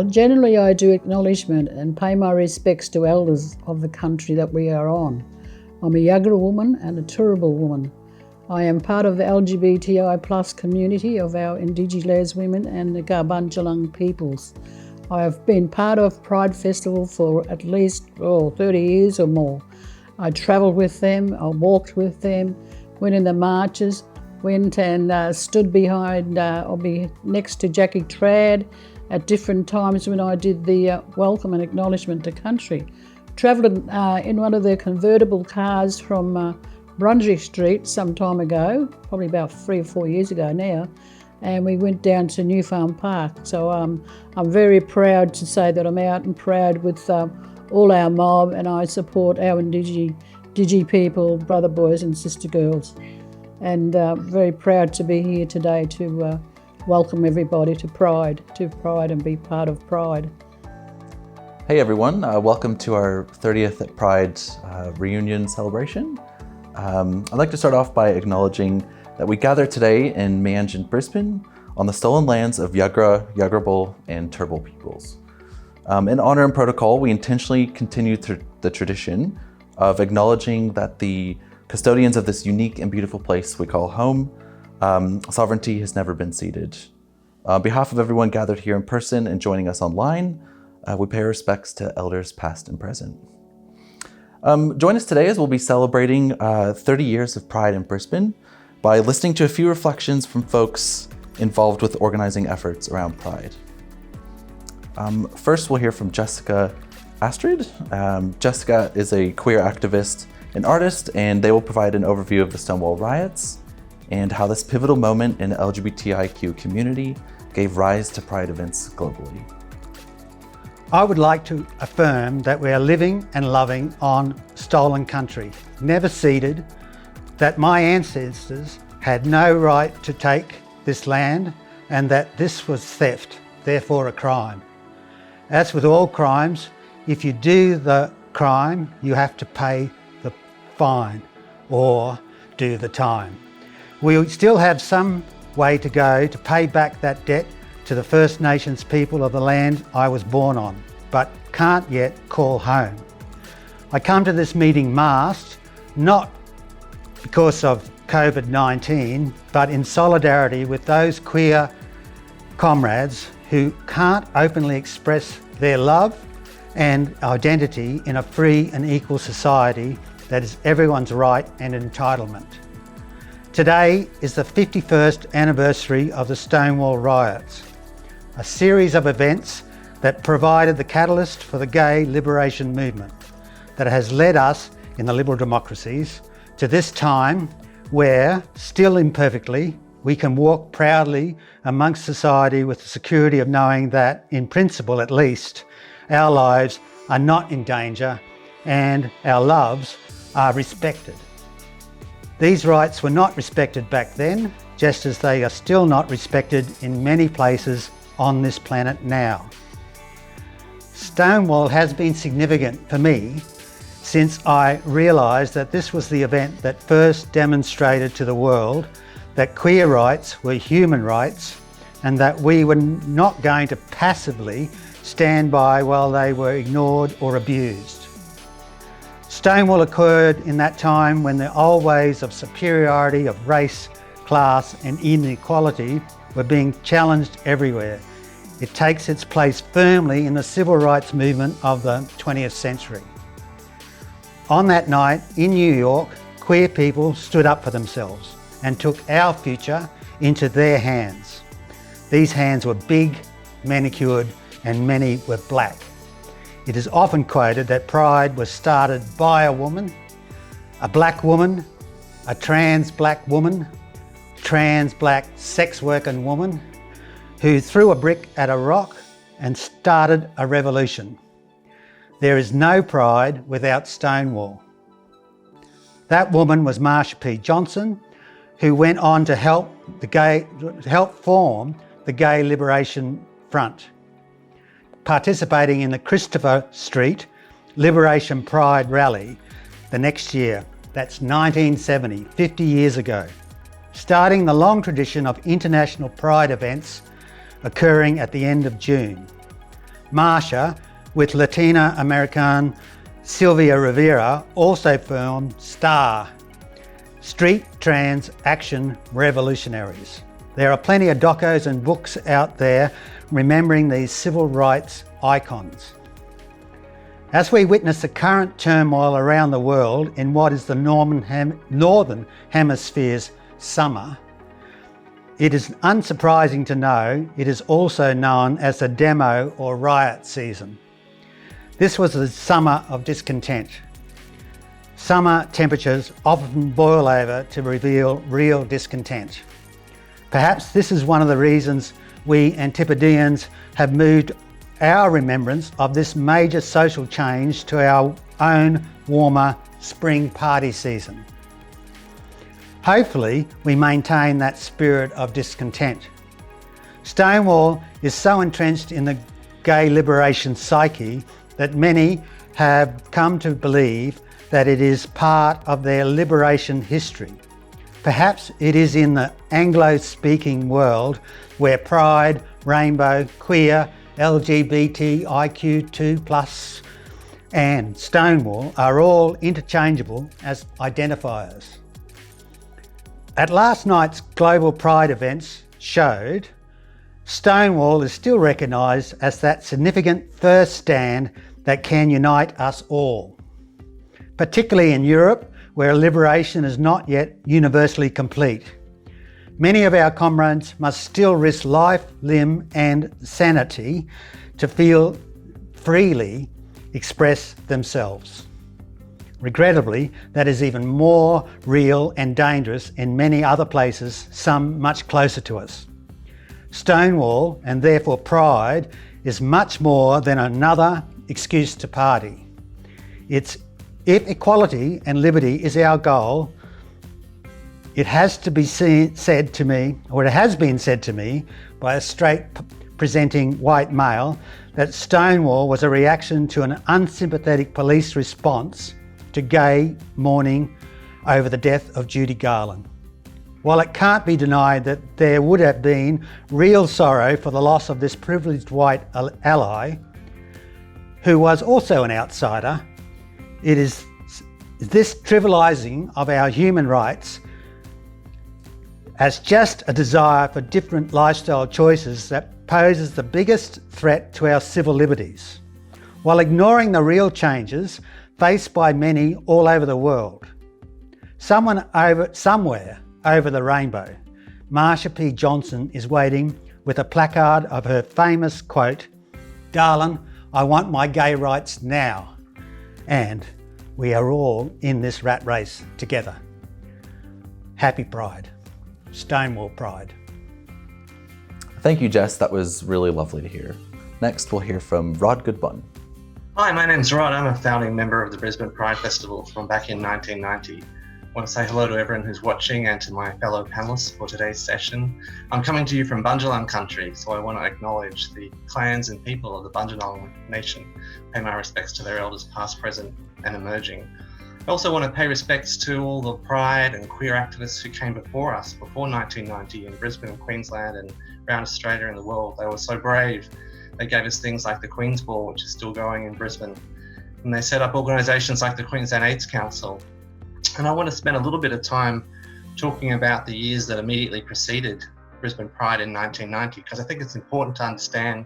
Generally, I do acknowledgement and pay my respects to elders of the country that we are on. I'm a Yagara woman and a Turrbal woman. I am part of the LGBTI+ community of our Indigenous women and the Goodbun peoples. I have been part of Pride Festival for at least 30 years or more. I travelled with them, I walked with them, went in the marches, went and stood behind or be next to Jackie Trad at different times when I did the welcome and acknowledgement to country. Travelled in one of their convertible cars from Brunswick Street some time ago, probably about 3 or 4 years ago now, and we went down to New Farm Park. So I'm very proud to say that I'm out and proud with all our mob, and I support our Digi people, Brotherboys and Sistergirls, and very proud to be here today to welcome everybody to Pride and be part of Pride. Hey everyone, welcome to our 30th Pride reunion celebration. I'd like to start off by acknowledging that we gather today in Meanjin, Brisbane on the stolen lands of Yagara, Yagarbal and Turrbal peoples. In honor and protocol, we intentionally continue the tradition of acknowledging that the custodians of this unique and beautiful place we call home, sovereignty has never been ceded. On behalf of everyone gathered here in person and joining us online, we pay our respects to elders past and present. Join us today as we'll be celebrating 30 years of Pride in Brisbane by listening to a few reflections from folks involved with organizing efforts around Pride. First, we'll hear from Jessica Astrid. Jessica is a queer activist and artist, and they will provide an overview of the Stonewall Riots and how this pivotal moment in the LGBTIQ community gave rise to Pride events globally. I would like to affirm that we are living and loving on stolen country, never ceded, that my ancestors had no right to take this land, and that this was theft, therefore a crime. As with all crimes, if you do the crime, you have to pay the fine or do the time. We still have some way to go to pay back that debt to the First Nations people of the land I was born on, but can't yet call home. I come to this meeting masked, not because of COVID-19, but in solidarity with those queer comrades who can't openly express their love and identity in a free and equal society that is everyone's right and entitlement. Today is the 51st anniversary of the Stonewall Riots, a series of events that provided the catalyst for the gay liberation movement that has led us in the liberal democracies to this time where, still imperfectly, we can walk proudly amongst society with the security of knowing that, in principle at least, our lives are not in danger and our loves are respected. These rights were not respected back then, just as they are still not respected in many places on this planet now. Stonewall has been significant for me since I realised that this was the event that first demonstrated to the world that queer rights were human rights and that we were not going to passively stand by while they were ignored or abused. Stonewall occurred in that time when the old ways of superiority of race, class and inequality were being challenged everywhere. It takes its place firmly in the civil rights movement of the 20th century. On that night in New York, queer people stood up for themselves and took our future into their hands. These hands were big, manicured, and many were black. It is often quoted that Pride was started by a woman, a black woman, a trans black woman, trans black sex working woman, who threw a brick at a rock and started a revolution. There is no Pride without Stonewall. That woman was Marsha P. Johnson, who went on to help form the Gay Liberation Front, participating in the Christopher Street Liberation Pride rally the next year. That's 1970, 50 years ago, starting the long tradition of international Pride events occurring at the end of June. Marsha, with Latina American Sylvia Rivera, also formed STAR, Street Trans Action Revolutionaries. There are plenty of docos and books out there remembering these civil rights icons. As we witness the current turmoil around the world in what is the Northern Hemisphere's summer, it is unsurprising to know it is also known as the demo or riot season. This was the summer of discontent. Summer temperatures often boil over to reveal real discontent. Perhaps this is one of the reasons we Antipodeans have moved our remembrance of this major social change to our own warmer spring party season. Hopefully, we maintain that spirit of discontent. Stonewall is so entrenched in the gay liberation psyche that many have come to believe that it is part of their liberation history. Perhaps it is in the Anglo-speaking world where pride, rainbow, queer, LGBTIQ2+, and Stonewall are all interchangeable as identifiers. At last night's Global Pride events showed, Stonewall is still recognised as that significant first stand that can unite us all, particularly in Europe, where liberation is not yet universally complete. Many of our comrades must still risk life, limb and sanity to feel freely express themselves. Regrettably, that is even more real and dangerous in many other places, some much closer to us. Stonewall, and therefore Pride, is much more than another excuse to party. If equality and liberty is our goal, it has been said to me by a straight presenting white male that Stonewall was a reaction to an unsympathetic police response to gay mourning over the death of Judy Garland. While it can't be denied that there would have been real sorrow for the loss of this privileged white ally, who was also an outsider, it is this trivialising of our human rights as just a desire for different lifestyle choices that poses the biggest threat to our civil liberties, while ignoring the real changes faced by many all over the world. Somewhere over the rainbow, Marsha P. Johnson is waiting with a placard of her famous quote, "Darling, I want my gay rights now." And we are all in this rat race together. Happy Pride. Stonewall Pride. Thank you, Jess. That was really lovely to hear. Next, we'll hear from Rod Goodbun. Hi, my name's Rod. I'm a founding member of the Brisbane Pride Festival from back in 1990. I want to say hello to everyone who's watching and to my fellow panellists for today's session. I'm coming to you from Bundjalung country, so I want to acknowledge the clans and people of the Bundjalung Nation, pay my respects to their elders past, present and emerging. I also want to pay respects to all the pride and queer activists who came before us, before 1990 in Brisbane, Queensland and around Australia and the world. They were so brave. They gave us things like the Queen's Ball, which is still going in Brisbane. And they set up organisations like the Queensland AIDS Council. And I want to spend a little bit of time talking about the years that immediately preceded Brisbane Pride in 1990, because I think it's important to understand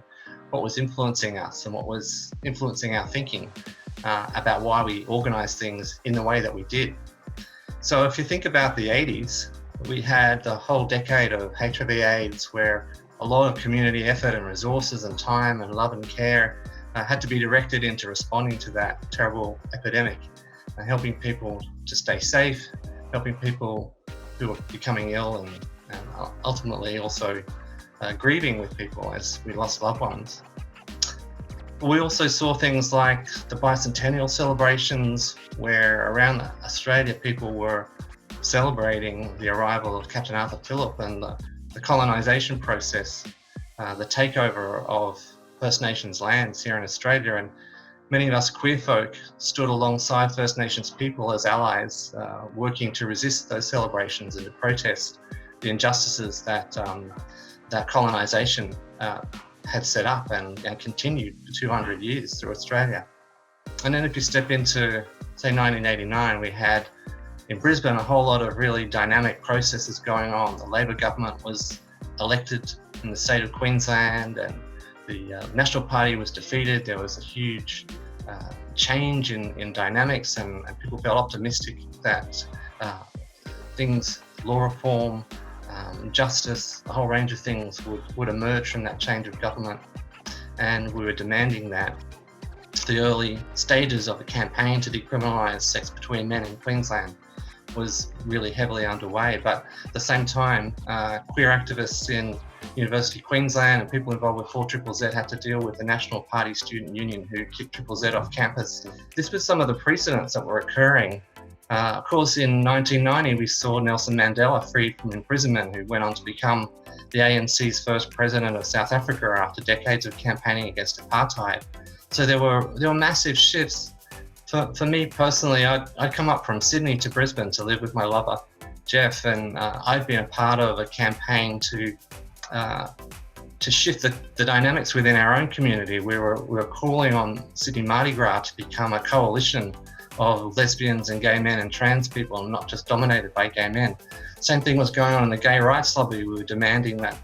what was influencing us and what was influencing our thinking about why we organised things in the way that we did. So if you think about the 80s, we had the whole decade of HIV/AIDS where a lot of community effort and resources and time and love and care had to be directed into responding to that terrible epidemic, helping people to stay safe, helping people who were becoming ill and ultimately also grieving with people as we lost loved ones. We also saw things like the bicentennial celebrations where around Australia people were celebrating the arrival of Captain Arthur Phillip and the colonisation process, the takeover of First Nations lands here in Australia. And many of us queer folk stood alongside First Nations people as allies, working to resist those celebrations and to protest the injustices that colonisation had set up and continued for 200 years through Australia. And then if you step into, say, 1989, we had in Brisbane a whole lot of really dynamic processes going on. The Labor government was elected in the state of Queensland, and the National Party was defeated. There was a huge change in dynamics, and people felt optimistic that things, law reform, justice, a whole range of things would emerge from that change of government. And we were demanding that. The early stages of the campaign to decriminalise sex between men in Queensland was really heavily underway, but at the same time, queer activists in University of Queensland and people involved with 4ZZZ had to deal with the National Party Student Union who kicked ZZZ off campus. This was some of the precedents that were occurring. Of course, in 1990, we saw Nelson Mandela freed from imprisonment, who went on to become the ANC's first president of South Africa after decades of campaigning against apartheid. So there were massive shifts. For me personally, I'd come up from Sydney to Brisbane to live with my lover, Jeff, and I'd been a part of a campaign to shift the dynamics within our own community. We were calling on Sydney Mardi Gras to become a coalition of lesbians and gay men and trans people, not just dominated by gay men. Same thing was going on in the gay rights lobby. We were demanding that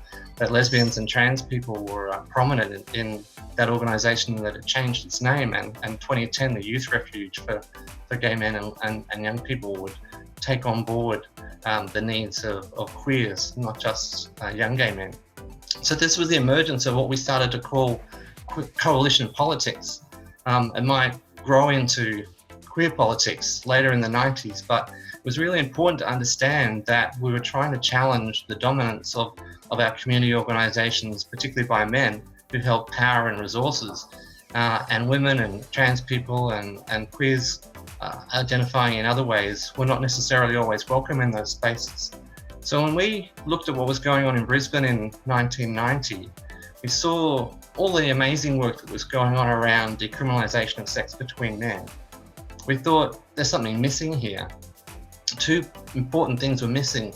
lesbians and trans people were prominent in that organisation, that it changed its name, and 2010 the Youth Refuge for gay men and young people would take on board the needs of queers, not just young gay men. So this was the emergence of what we started to call coalition politics. It might grow into queer politics later in the 90s, but it was really important to understand that we were trying to challenge the dominance of our community organisations, particularly by men who held power and resources, and women and trans people and queers identifying in other ways were not necessarily always welcome in those spaces. So when we looked at what was going on in Brisbane in 1990, we saw all the amazing work that was going on around decriminalisation of sex between men. We thought there's something missing here. Two important things were missing.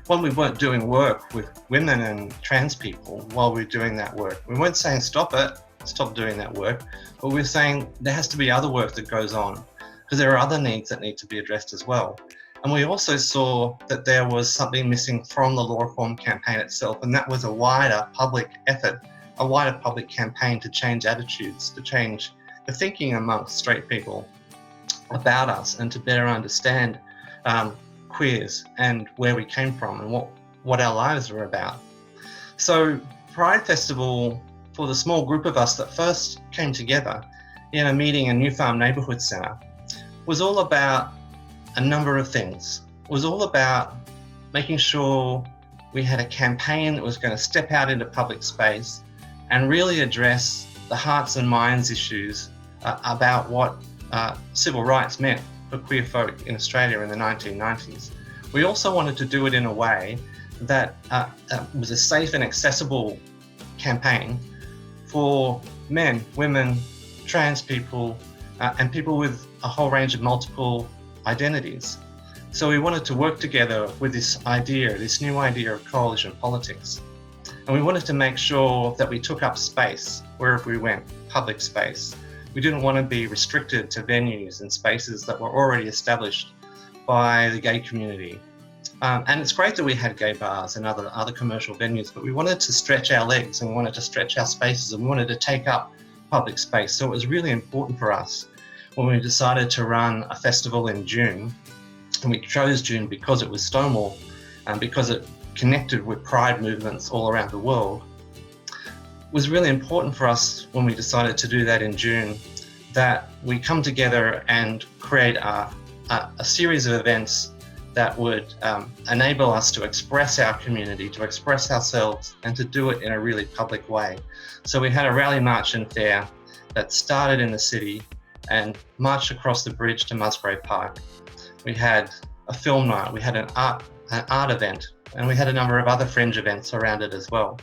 One, we weren't doing work with women and trans people while we were doing that work. We weren't saying stop doing that work, but we were saying there has to be other work that goes on because there are other needs that need to be addressed as well. And we also saw that there was something missing from the law reform campaign itself, and that was a wider public effort, a wider public campaign to change attitudes, to change the thinking amongst straight people about us and to better understand queers and where we came from and what our lives were about. So Pride Festival, for the small group of us that first came together in a meeting in New Farm Neighbourhood Centre, was all about a number of things. It was all about making sure we had a campaign that was going to step out into public space and really address the hearts and minds issues about what civil rights meant for queer folk in Australia in the 1990s. We also wanted to do it in a way that was a safe and accessible campaign for men, women, trans people, and people with a whole range of multiple identities. So we wanted to work together with this new idea of coalition politics. And we wanted to make sure that we took up space wherever we went, public space. We didn't want to be restricted to venues and spaces that were already established by the gay community. And it's great that we had gay bars and other commercial venues, but we wanted to stretch our legs and we wanted to stretch our spaces and we wanted to take up public space. So it was really important for us when we decided to run a festival in June, and we chose June because it was Stonewall and because it connected with pride movements all around the world. It was really important for us when we decided to do that in June that we come together and create a series of events that would enable us to express our community, to express ourselves, and to do it in a really public way. So we had a rally, march and fair that started in the city and marched across the bridge to Musgrave Park. We had a film night, we had an art event, and we had a number of other fringe events around it as well.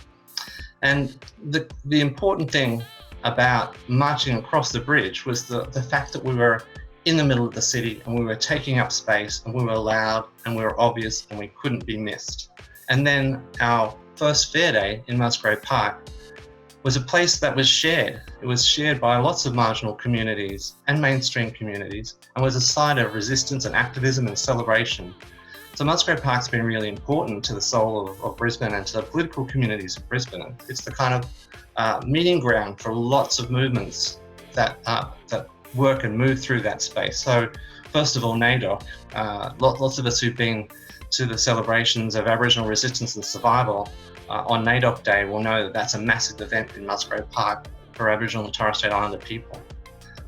And the important thing about marching across the bridge was the fact that we were in the middle of the city and we were taking up space and we were loud and we were obvious and we couldn't be missed. And then our first fair day in Musgrave Park was a place that was shared. It was shared by lots of marginal communities and mainstream communities, and was a site of resistance and activism and celebration. So Musgrave Park's been really important to the soul of Brisbane and to the political communities of Brisbane. It's the kind of meeting ground for lots of movements that work and move through that space. So first of all, NAIDOC, lots of us who've been to the celebrations of Aboriginal resistance and survival on NAIDOC Day will know that that's a massive event in Musgrave Park for Aboriginal and Torres Strait Islander people.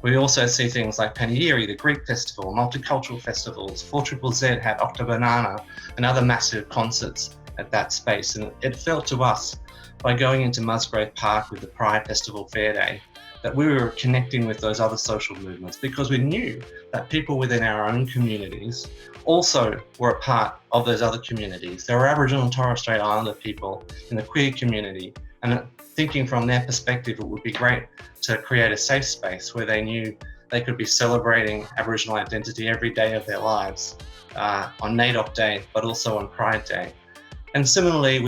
We also see things like Panegyri, the Greek festival, multicultural festivals, 4ZZZ had Octobanana and other massive concerts at that space. And it felt to us, by going into Musgrave Park with the Pride Festival Fair Day, that we were connecting with those other social movements, because we knew that people within our own communities also were a part of those other communities. There were Aboriginal and Torres Strait Islander people in the queer community, and thinking from their perspective, it would be great to create a safe space where they knew they could be celebrating Aboriginal identity every day of their lives on NAIDOC Day, but also on Pride Day. And similarly,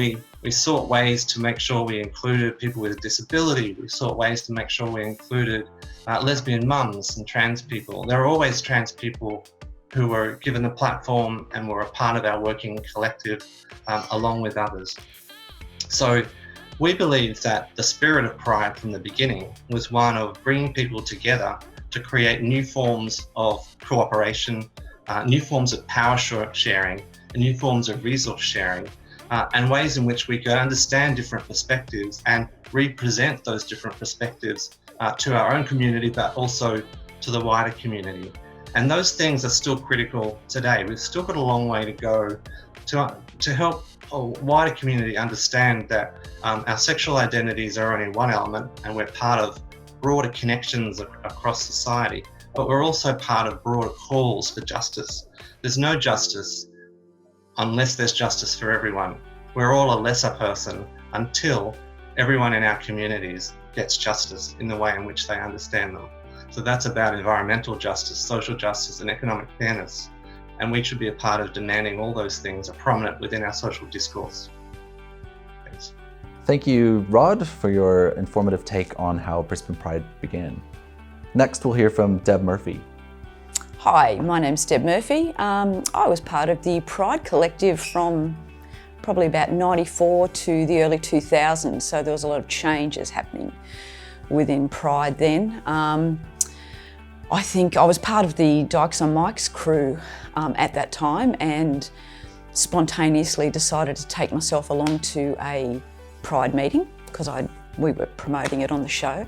we sought ways to make sure we included people with disability. We sought ways to make sure we included lesbian mums and trans people. There are always trans people who were given a platform and were a part of our working collective along with others. So we believe that the spirit of Pride from the beginning was one of bringing people together to create new forms of cooperation, new forms of power sharing, and new forms of resource sharing, and ways in which we could understand different perspectives and represent those different perspectives to our own community, but also to the wider community. And those things are still critical today. We've still got a long way to go to help a wider community understand that our sexual identities are only one element, and we're part of broader connections across society, but we're also part of broader calls for justice. There's no justice unless there's justice for everyone. We're all a lesser person until everyone in our communities gets justice in the way in which they understand them. So that's about environmental justice, social justice, and economic fairness. And we should be a part of demanding all those things are prominent within our social discourse. Thanks. Thank you, Rod, for your informative take on how Brisbane Pride began. Next, we'll hear from Deb Murphy. Hi, my name's Deb Murphy. I was part of the Pride Collective from probably about 94 to the early 2000s, so there was a lot of changes happening within Pride then. I think I was part of the Dykes on Mics crew at that time, and spontaneously decided to take myself along to a Pride meeting because we were promoting it on the show.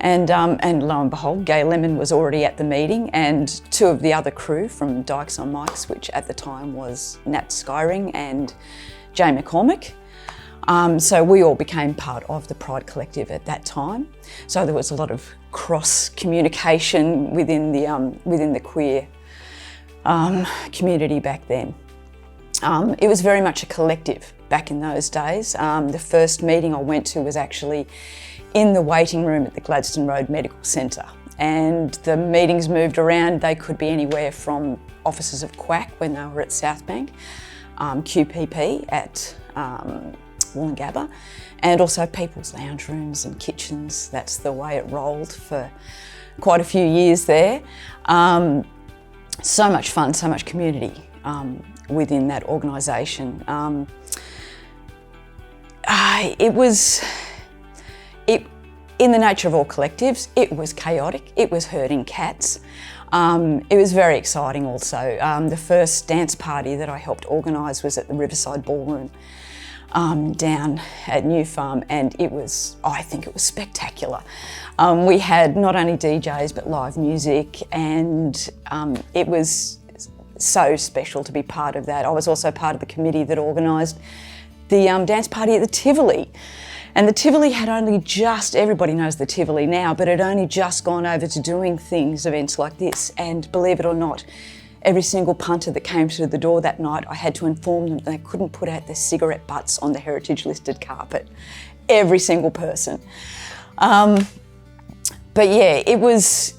And lo and behold, Gay Lemon was already at the meeting, and two of the other crew from Dykes on Mics, which at the time was Nat Skyring and Jay McCormick. So we all became part of the Pride Collective at that time. So there was a lot of cross communication within the queer community back then. It was very much a collective back in those days. The first meeting I went to was actually in the waiting room at the Gladstone Road Medical Centre, and the meetings moved around. They could be anywhere from offices of QUAC when they were at Southbank, QPP at Wollongabba, and also people's lounge rooms and kitchens. That's the way it rolled for quite a few years there. So much fun, so much community within that organisation. In the nature of all collectives, it was chaotic, it was herding cats. It was very exciting also. The first dance party that I helped organise was at the Riverside Ballroom down at New Farm, and I think it was spectacular. We had not only DJs but live music, and it was so special to be part of that. I was also part of the committee that organised the dance party at the Tivoli. And the Tivoli had only just, everybody knows the Tivoli now, but it had only just gone over to doing events like this. And believe it or not, every single punter that came through the door that night, I had to inform them they couldn't put out their cigarette butts on the heritage listed carpet. Every single person. But yeah, it was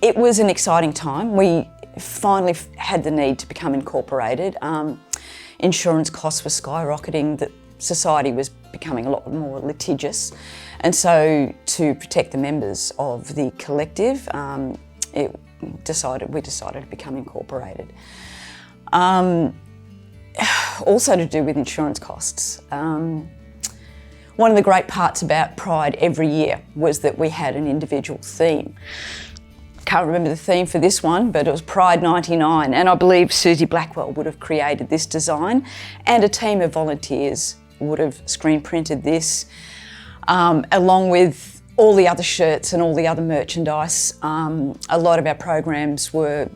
an exciting time. We finally had the need to become incorporated. Insurance costs were skyrocketing. The society was becoming a lot more litigious. And so to protect the members of the collective, we decided to become incorporated. Also to do with insurance costs. One of the great parts about Pride every year was that we had an individual theme. Can't remember the theme for this one, but it was Pride 99, and I believe Susie Blackwell would have created this design, and a team of volunteers would have screen printed this, along with all the other shirts and all the other merchandise. A lot of our programs were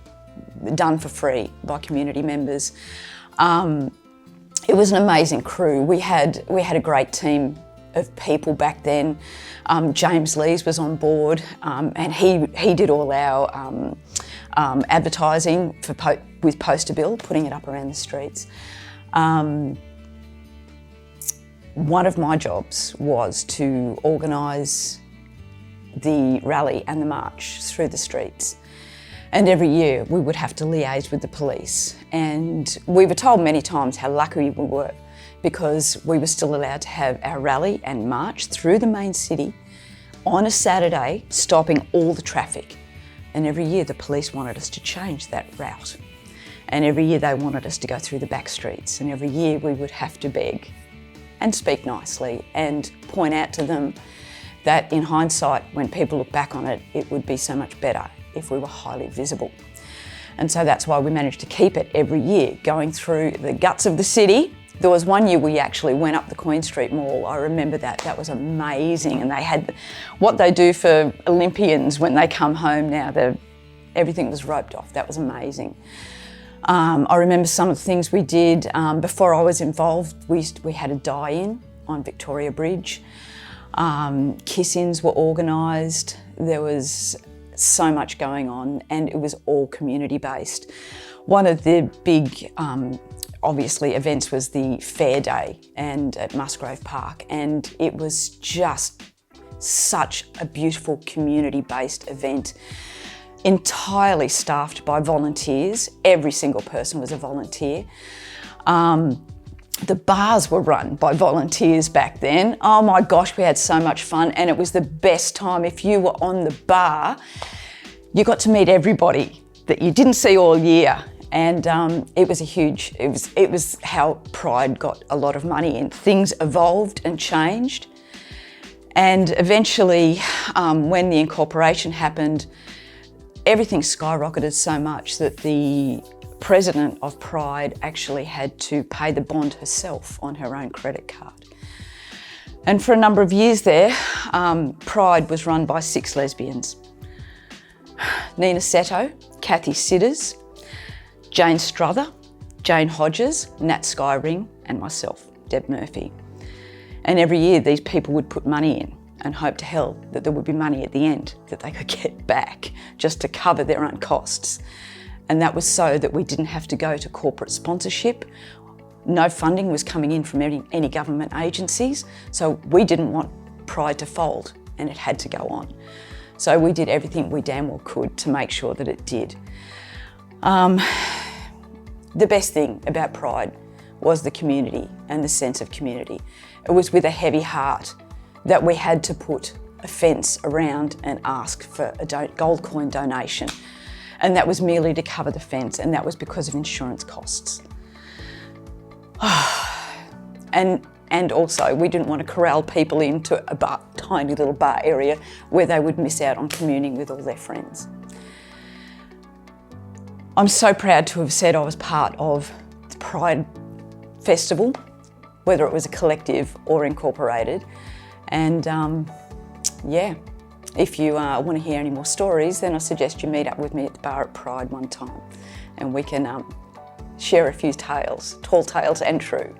done for free by community members. It was an amazing crew. We had a great team of people back then. James Lees was on board, and he did all our advertising with Poster Bill, putting it up around the streets. One of my jobs was to organise the rally and the march through the streets. And every year we would have to liaise with the police. And we were told many times how lucky we were, because we were still allowed to have our rally and march through the main city on a Saturday, stopping all the traffic. And every year the police wanted us to change that route. And every year they wanted us to go through the back streets. And every year we would have to beg and speak nicely and point out to them that in hindsight, when people look back on it, it would be so much better if we were highly visible. And so that's why we managed to keep it every year, going through the guts of the city. There was one year we actually went up the Queen Street Mall. I remember that. That was amazing. And they had what they do for Olympians when they come home now. Everything was roped off. That was amazing. I remember some of the things we did. Before I was involved, we had a die-in on Victoria Bridge. Kiss-ins were organised. There was so much going on, and it was all community-based. One of the big obviously events was the Fair Day and at Musgrave Park, and it was just such a beautiful community-based event, entirely staffed by volunteers. Every single person was a volunteer. The bars were run by volunteers back then. Oh my gosh, we had so much fun, and it was the best time. If you were on the bar, you got to meet everybody that you didn't see all year. And it was how Pride got a lot of money in. Things evolved and changed. And eventually, when the incorporation happened, everything skyrocketed so much that the president of Pride actually had to pay the bond herself on her own credit card. And for a number of years there, Pride was run by 6 lesbians. Nina Seto, Kathy Sidders, Jane Struther, Jane Hodges, Nat Skyring, and myself, Deb Murphy. And every year these people would put money in and hope to hell that there would be money at the end that they could get back just to cover their own costs. And that was so that we didn't have to go to corporate sponsorship. No funding was coming in from any government agencies, so we didn't want Pride to fold, and it had to go on. So we did everything we damn well could to make sure that it did. The best thing about Pride was the community and the sense of community. It was with a heavy heart that we had to put a fence around and ask for a gold coin donation. And that was merely to cover the fence, and that was because of insurance costs. And also, we didn't want to corral people into a tiny little bar area where they would miss out on communing with all their friends. I'm so proud to have said I was part of the Pride Festival, whether it was a collective or incorporated. And yeah, if you want to hear any more stories, then I suggest you meet up with me at the bar at Pride one time, and we can share a few tales, tall tales and true.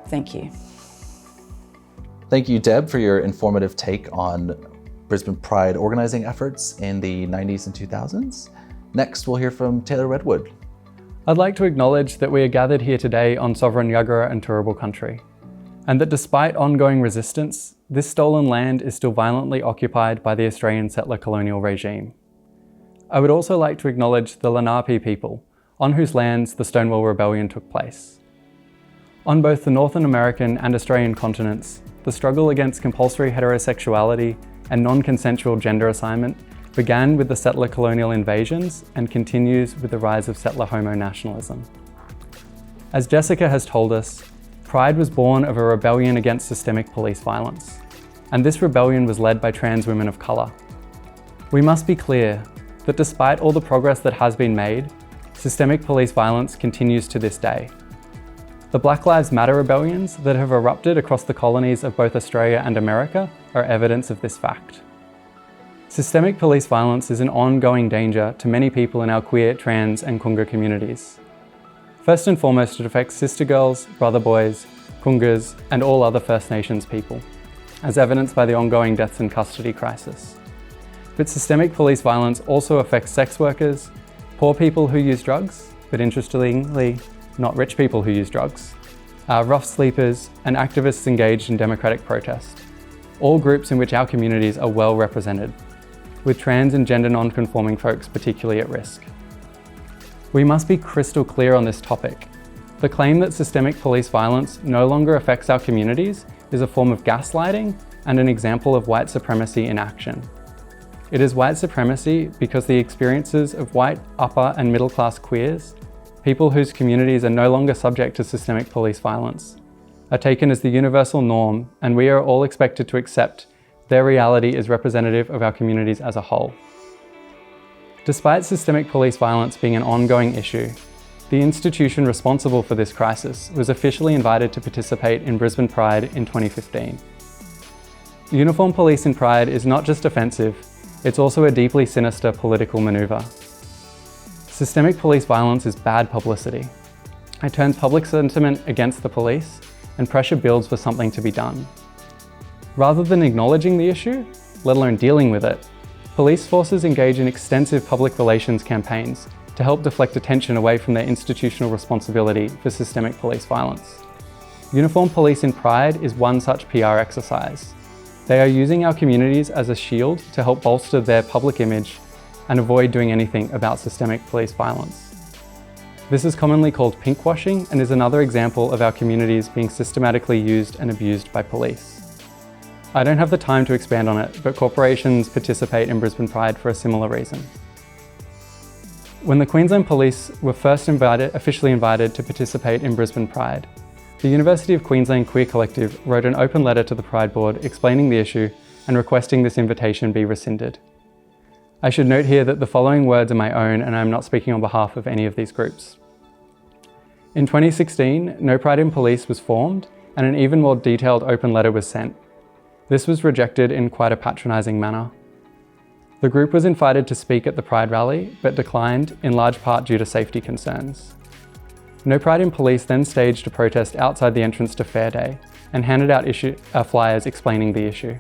Thank you. Thank you, Deb, for your informative take on Brisbane Pride organising efforts in the 90s and 2000s. Next, we'll hear from Taylor Redwood. I'd like to acknowledge that we are gathered here today on sovereign Yagara and Turrbal country, and that despite ongoing resistance, this stolen land is still violently occupied by the Australian settler colonial regime. I would also like to acknowledge the Lenape people, on whose lands the Stonewall Rebellion took place. On both the North American and Australian continents, the struggle against compulsory heterosexuality and non-consensual gender assignment began with the settler colonial invasions and continues with the rise of settler homo-nationalism. As Jessica has told us, Pride was born of a rebellion against systemic police violence, and this rebellion was led by trans women of colour. We must be clear that despite all the progress that has been made, systemic police violence continues to this day. The Black Lives Matter rebellions that have erupted across the colonies of both Australia and America are evidence of this fact. Systemic police violence is an ongoing danger to many people in our queer, trans and Kunga communities. First and foremost, it affects Sistergirls, Brotherboys, Kungas and all other First Nations people, as evidenced by the ongoing deaths in custody crisis. But systemic police violence also affects sex workers, poor people who use drugs, but interestingly, not rich people who use drugs, rough sleepers and activists engaged in democratic protest, all groups in which our communities are well represented, with trans and gender non-conforming folks particularly at risk. We must be crystal clear on this topic. The claim that systemic police violence no longer affects our communities is a form of gaslighting and an example of white supremacy in action. It is white supremacy because the experiences of white, upper and middle class queers, people whose communities are no longer subject to systemic police violence, are taken as the universal norm, and we are all expected to accept their reality is representative of our communities as a whole. Despite systemic police violence being an ongoing issue, the institution responsible for this crisis was officially invited to participate in Brisbane Pride in 2015. Uniformed police in Pride is not just offensive, it's also a deeply sinister political manoeuvre. Systemic police violence is bad publicity. It turns public sentiment against the police, and pressure builds for something to be done. Rather than acknowledging the issue, let alone dealing with it, police forces engage in extensive public relations campaigns to help deflect attention away from their institutional responsibility for systemic police violence. Uniformed police in Pride is one such PR exercise. They are using our communities as a shield to help bolster their public image and avoid doing anything about systemic police violence. This is commonly called pinkwashing and is another example of our communities being systematically used and abused by police. I don't have the time to expand on it, but corporations participate in Brisbane Pride for a similar reason. When the Queensland Police were first officially invited to participate in Brisbane Pride, the University of Queensland Queer Collective wrote an open letter to the Pride Board explaining the issue and requesting this invitation be rescinded. I should note here that the following words are my own and I am not speaking on behalf of any of these groups. In 2016, No Pride in Police was formed and an even more detailed open letter was sent. This was rejected in quite a patronising manner. The group was invited to speak at the Pride rally, but declined in large part due to safety concerns. No Pride in Police then staged a protest outside the entrance to Fair Day and handed out flyers explaining the issue.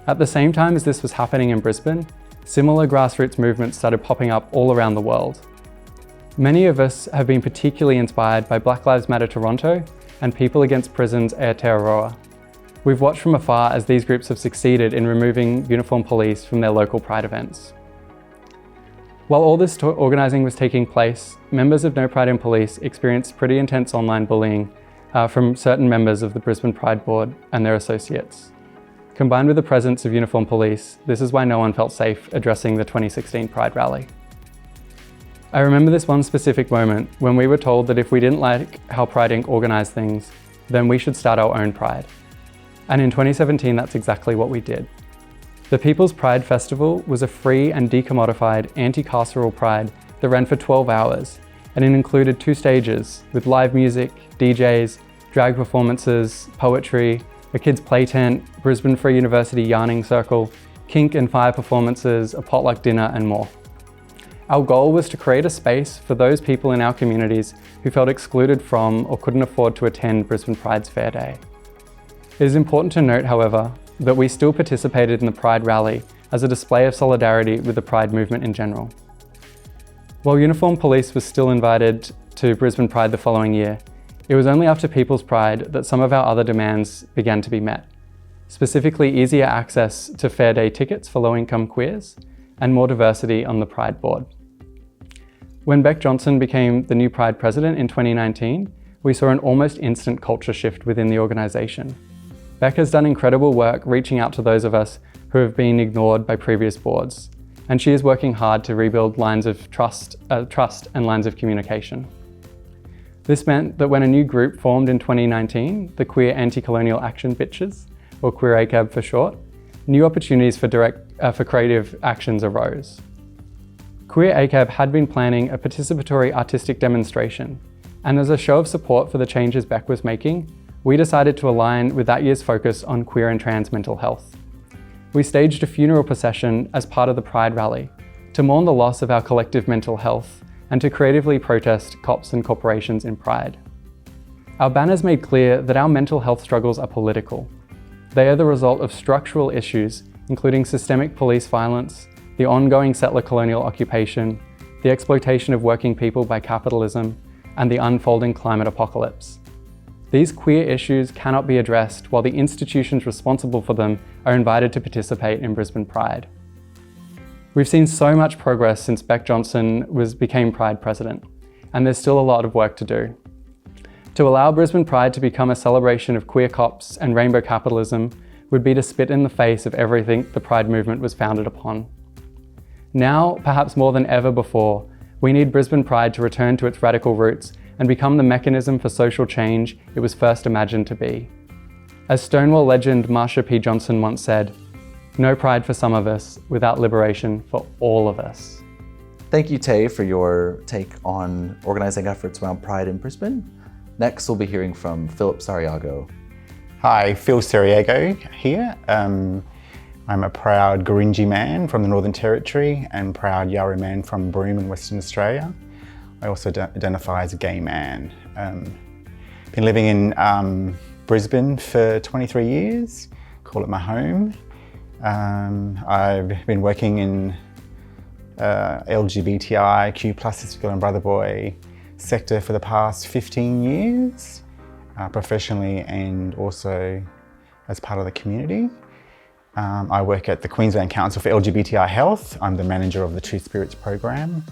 At the same time as this was happening in Brisbane, similar grassroots movements started popping up all around the world. Many of us have been particularly inspired by Black Lives Matter Toronto and People Against Prisons Aotearoa. We've watched from afar as these groups have succeeded in removing uniformed police from their local Pride events. While all this organising was taking place, members of No Pride in Police experienced pretty intense online bullying from certain members of the Brisbane Pride Board and their associates. Combined with the presence of uniformed police, this is why no one felt safe addressing the 2016 Pride rally. I remember this one specific moment when we were told that if we didn't like how Pride Inc. organised things, then we should start our own Pride. And in 2017, that's exactly what we did. The People's Pride Festival was a free and decommodified anti-carceral pride that ran for 12 hours, and it included 2 stages with live music, DJs, drag performances, poetry, a kids' play tent, Brisbane Free University yarning circle, kink and fire performances, a potluck dinner and more. Our goal was to create a space for those people in our communities who felt excluded from or couldn't afford to attend Brisbane Pride's Fair Day. It is important to note, however, that we still participated in the Pride rally as a display of solidarity with the Pride movement in general. While uniformed police was still invited to Brisbane Pride the following year, it was only after People's Pride that some of our other demands began to be met, specifically easier access to Fair Day tickets for low-income queers and more diversity on the Pride Board. When Bec Johnson became the new Pride president in 2019, we saw an almost instant culture shift within the organisation. Bec has done incredible work reaching out to those of us who have been ignored by previous boards, and she is working hard to rebuild lines of trust and lines of communication. This meant that when a new group formed in 2019, the Queer Anti-Colonial Action Bitches, or Queer ACAB for short, new opportunities for creative actions arose. Queer ACAB had been planning a participatory artistic demonstration, and as a show of support for the changes Bec was making, we decided to align with that year's focus on queer and trans mental health. We staged a funeral procession as part of the Pride rally to mourn the loss of our collective mental health and to creatively protest cops and corporations in Pride. Our banners made clear that our mental health struggles are political. They are the result of structural issues, including systemic police violence, the ongoing settler colonial occupation, the exploitation of working people by capitalism, and the unfolding climate apocalypse. These queer issues cannot be addressed while the institutions responsible for them are invited to participate in Brisbane Pride. We've seen so much progress since Bec Johnson became Pride president, and there's still a lot of work to do. To allow Brisbane Pride to become a celebration of queer cops and rainbow capitalism would be to spit in the face of everything the Pride movement was founded upon. Now, perhaps more than ever before, we need Brisbane Pride to return to its radical roots and become the mechanism for social change it was first imagined to be. As Stonewall legend Marsha P. Johnson once said, "No pride for some of us without liberation for all of us." Thank you, Tay, for your take on organising efforts around Pride in Brisbane. Next, we'll be hearing from Phillip Sarigo. Hi, Phil Sariago here. I'm a proud Gurindji man from the Northern Territory and proud Yawuru man from Broome in Western Australia. I also identify as a gay man. Been living in Brisbane for 23 years, call it my home. I've been working in LGBTIQ plus Sistergirl and Brotherboy sector for the past 15 years, professionally and also as part of the community. I work at the Queensland Council for LGBTI Health. I'm the manager of the Two Spirits program,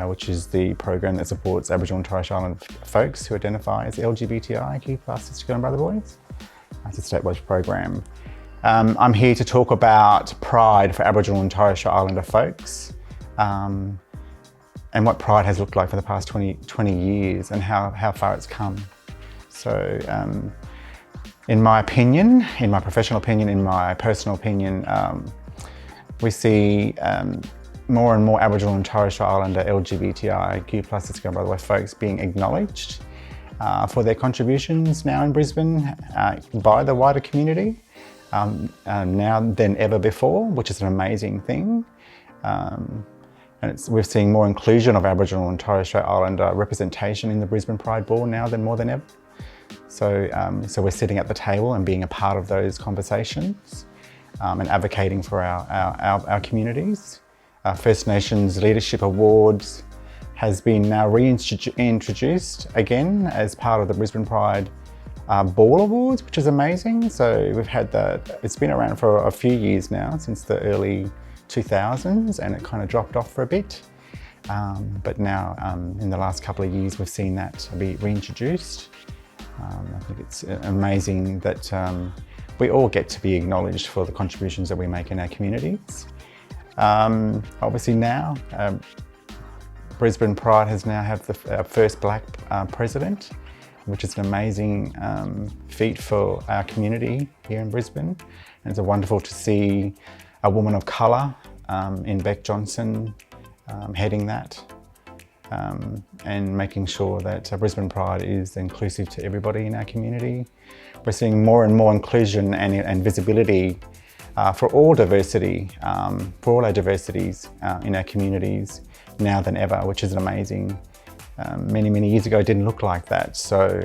which is the program that supports Aboriginal and Torres Strait Islander folks who identify as LGBTIQ plus Sistergirl and Brotherboys. It's a state-wide program. I'm here to talk about Pride for Aboriginal and Torres Strait Islander folks and what Pride has looked like for the past 20 years and how far it's come. So, in my opinion, in my professional opinion, in my personal opinion, we see more and more Aboriginal and Torres Strait Islander LGBTIQ plus Sistergirl and Brotherboy folks being acknowledged for their contributions now in Brisbane by the wider community, now than ever before, which is an amazing thing. And we're seeing more inclusion of Aboriginal and Torres Strait Islander representation in the Brisbane Pride Ball now than more than ever. So we're sitting at the table and being a part of those conversations and advocating for our communities. First Nations Leadership Awards has been now reintroduced again as part of the Brisbane Pride Ball Awards, which is amazing. So we've had that, it's been around for a few years now, since the early 2000s, and it kind of dropped off for a bit. But now in the last couple of years, we've seen that be reintroduced. I think it's amazing that we all get to be acknowledged for the contributions that we make in our communities. Obviously now, Brisbane Pride has now had our first Black president, which is an amazing feat for our community here in Brisbane. And it's wonderful to see a woman of colour in Bec Johnson heading that. And making sure that Brisbane Pride is inclusive to everybody in our community. We're seeing more and more inclusion and visibility for all diversity, for all our diversities in our communities now than ever, which is amazing. Many years ago it didn't look like that, so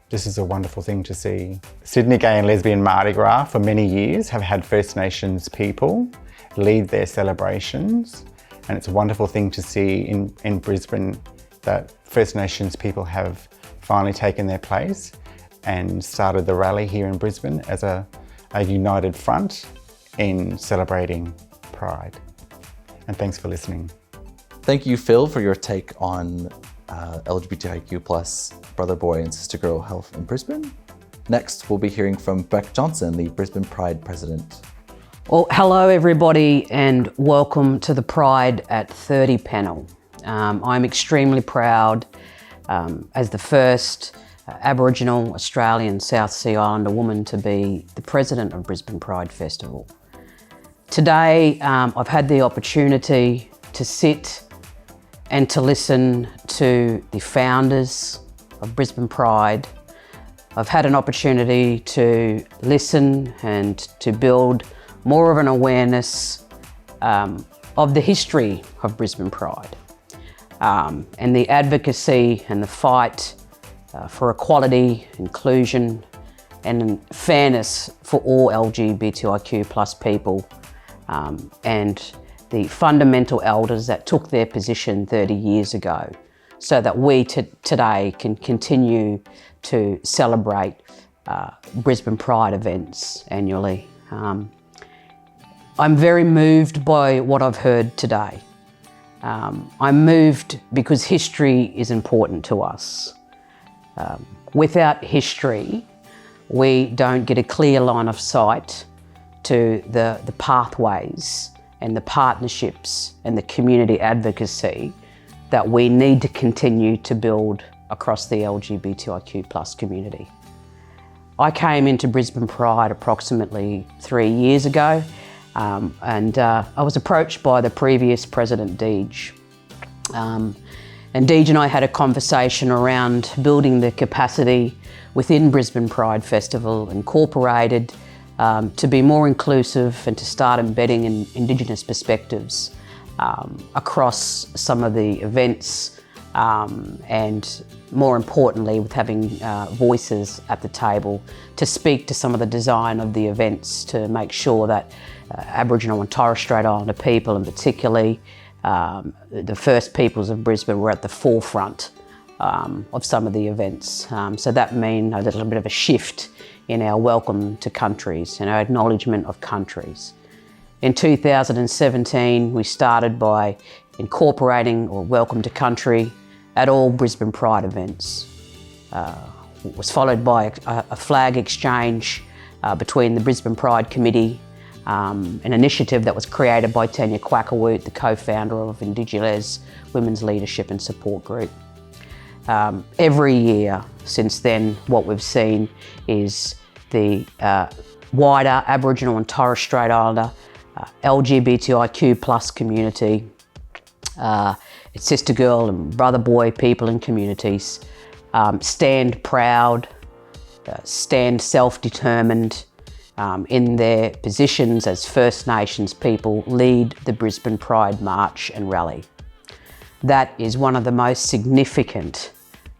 this is a wonderful thing to see. Sydney Gay and Lesbian Mardi Gras for many years have had First Nations people lead their celebrations. And it's a wonderful thing to see in Brisbane that First Nations people have finally taken their place and started the rally here in Brisbane as a united front in celebrating Pride. And thanks for listening. Thank you, Phil, for your take on LGBTIQ+, Brotherboy and Sistergirl health in Brisbane. Next, we'll be hearing from Bec Johnson, the Brisbane Pride president. Well, hello everybody and welcome to the Pride at 30 panel. I'm extremely proud as the first Aboriginal Australian South Sea Islander woman to be the president of Brisbane Pride Festival. Today, I've had the opportunity to sit and to listen to the founders of Brisbane Pride. I've had an opportunity to listen and to build more of an awareness of the history of Brisbane Pride and the advocacy and the fight for equality, inclusion and fairness for all LGBTIQ+ people and the fundamental elders that took their position 30 years ago so that we today can continue to celebrate Brisbane Pride events annually. I'm very moved by what I've heard today. I'm moved because history is important to us. Without history, we don't get a clear line of sight to the pathways and the partnerships and the community advocacy that we need to continue to build across the LGBTIQ+ community. I came into Brisbane Pride approximately 3 years ago and I was approached by the previous president, Deej. And Deej and I had a conversation around building the capacity within Brisbane Pride Festival Incorporated to be more inclusive and to start embedding in Indigenous perspectives across some of the events and more importantly with having voices at the table to speak to some of the design of the events to make sure that Aboriginal and Torres Strait Islander people and particularly the First Peoples of Brisbane were at the forefront of some of the events. So that means a little bit of a shift in our welcome to countries and our acknowledgement of countries. In 2017, we started by incorporating or welcome to country at all Brisbane Pride events. It was followed by a flag exchange between the Brisbane Pride Committee, an initiative that was created by Tanya Quackerwoot, the co-founder of Achilleos Women's Leadership and Support Group. Every year since then, what we've seen is the wider Aboriginal and Torres Strait Islander LGBTIQ+ community, Sistergirl and Brotherboy people and communities stand proud, stand self-determined in their positions as First Nations people lead the Brisbane Pride March and Rally. That is one of the most significant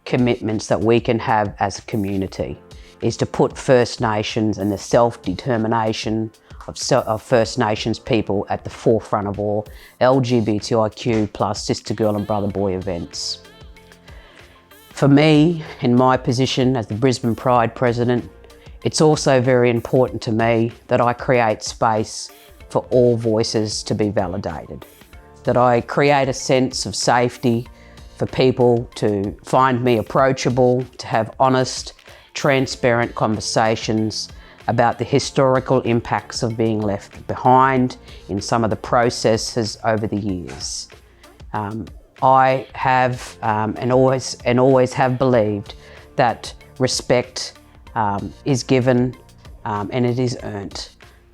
commitments that we can have as a community, is to put First Nations and the self-determination of First Nations people at the forefront of all LGBTIQ+ Sistergirl and Brotherboy events. For me, in my position as the Brisbane Pride president, it's also very important to me that I create space for all voices to be validated, that I create a sense of safety for people to find me approachable, to have honest, transparent conversations about the historical impacts of being left behind in some of the processes over the years. I have and always have believed that respect is given and it is earned.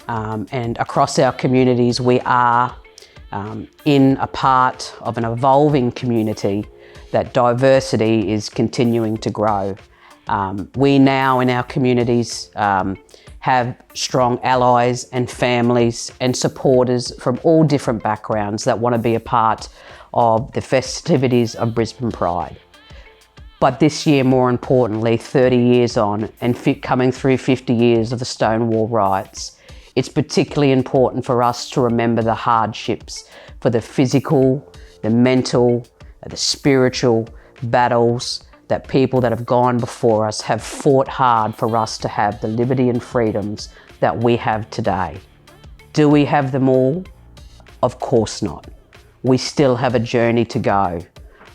And across our communities, we are in a part of an evolving community that diversity is continuing to grow. We now in our communities have strong allies and families and supporters from all different backgrounds that want to be a part of the festivities of Brisbane Pride. But this year, more importantly, 30 years on and coming through 50 years of the Stonewall Riots, it's particularly important for us to remember the hardships for the physical, the mental, the spiritual battles that people that have gone before us have fought hard for us to have the liberty and freedoms that we have today. Do we have them all? Of course not. We still have a journey to go.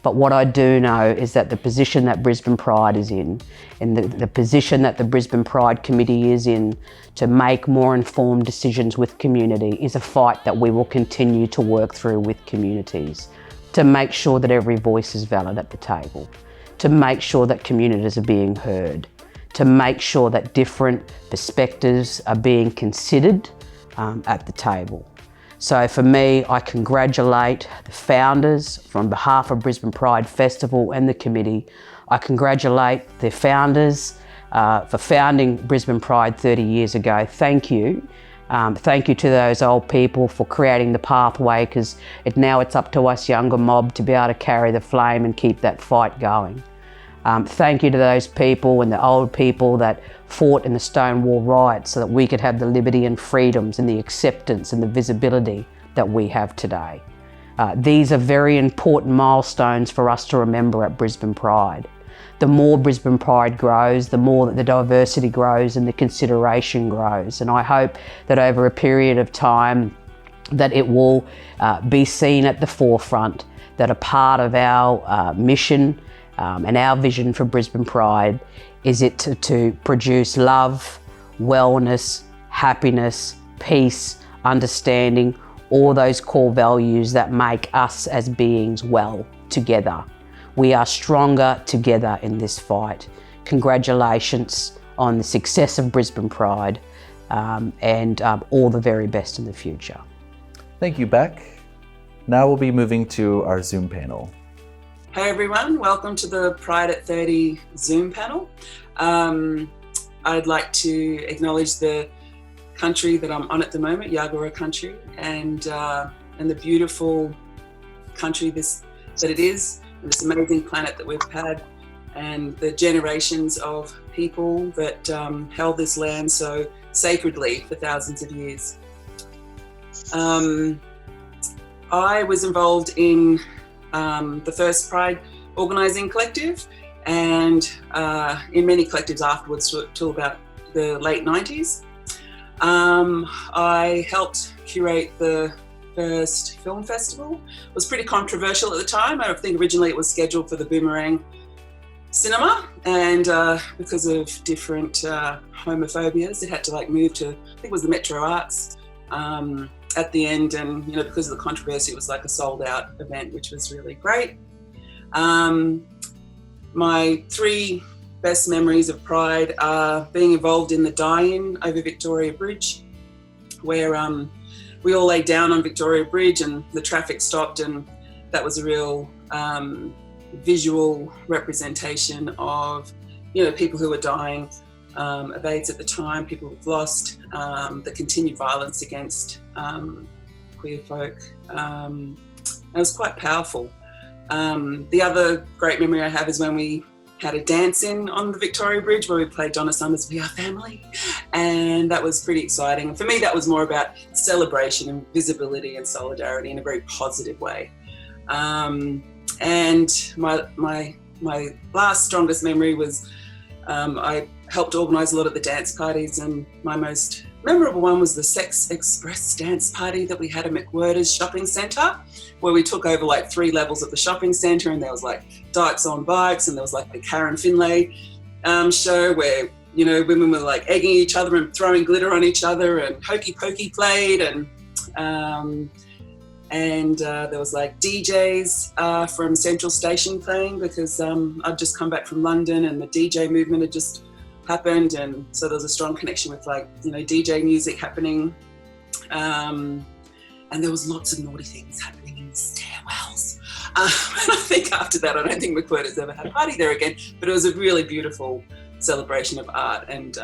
But what I do know is that the position that Brisbane Pride is in, and the position that the Brisbane Pride Committee is in to make more informed decisions with community is a fight that we will continue to work through with communities, to make sure that every voice is valid at the table, to make sure that communities are being heard, to make sure that different perspectives are being considered at the table. So for me, I congratulate the founders from behalf of Brisbane Pride Festival and the committee. I congratulate the founders for founding Brisbane Pride 30 years ago. Thank you. Thank you to those old people for creating the pathway, because now it's up to us younger mob to be able to carry the flame and keep that fight going. Thank you to those people and the old people that fought in the Stonewall Riots so that we could have the liberty and freedoms and the acceptance and the visibility that we have today. These are very important milestones for us to remember at Brisbane Pride. The more Brisbane Pride grows, the more that the diversity grows and the consideration grows. And I hope that over a period of time that it will be seen at the forefront, that a part of our mission and our vision for Brisbane Pride is it to produce love, wellness, happiness, peace, understanding, all those core values that make us as beings well together. We are stronger together in this fight. Congratulations on the success of Brisbane Pride and all the very best in the future. Thank you, Bec. Now we'll be moving to our Zoom panel. Hey everyone, welcome to the Pride at 30 Zoom panel. I'd like to acknowledge the country that I'm on at the moment, Yagara country, and the beautiful country that it is, and this amazing planet that we've had, and the generations of people that held this land so sacredly for thousands of years. I was involved in the first Pride organising collective, and in many collectives afterwards till about the late 90s. I helped curate the first film festival. It was pretty controversial at the time. I think originally it was scheduled for the Boomerang Cinema, and because of different homophobias, it had to move to, I think it was the Metro Arts at the end, and because of the controversy, it was like a sold out event, which was really great. My three best memories of Pride are being involved in the die-in over Victoria Bridge, where we all laid down on Victoria Bridge and the traffic stopped, and that was a real visual representation of people who were dying of AIDS at the time, people who've lost, the continued violence against queer folk. And it was quite powerful. The other great memory I have is when we had a dance-in on the Victoria Bridge where we played Donna Summer's We Are Family, and that was pretty exciting. And for me, that was more about celebration and visibility and solidarity in a very positive way. And my last strongest memory was I helped organise a lot of the dance parties, and my most memorable one was the Sex Express dance party that we had at McWhirter's shopping centre, where we took over 3 levels of the shopping centre, and there was Dykes on Bikes, and there was the Karen Finlay show where women were egging each other and throwing glitter on each other, and Hokey Pokey played, and there was DJs from Central Station playing, because I'd just come back from London and the DJ movement had just happened, and so there was a strong connection with DJ music happening, and there was lots of naughty things happening in the stairwells. And I think after that, I don't think McWhirter's ever had a party there again, but it was a really beautiful celebration of art and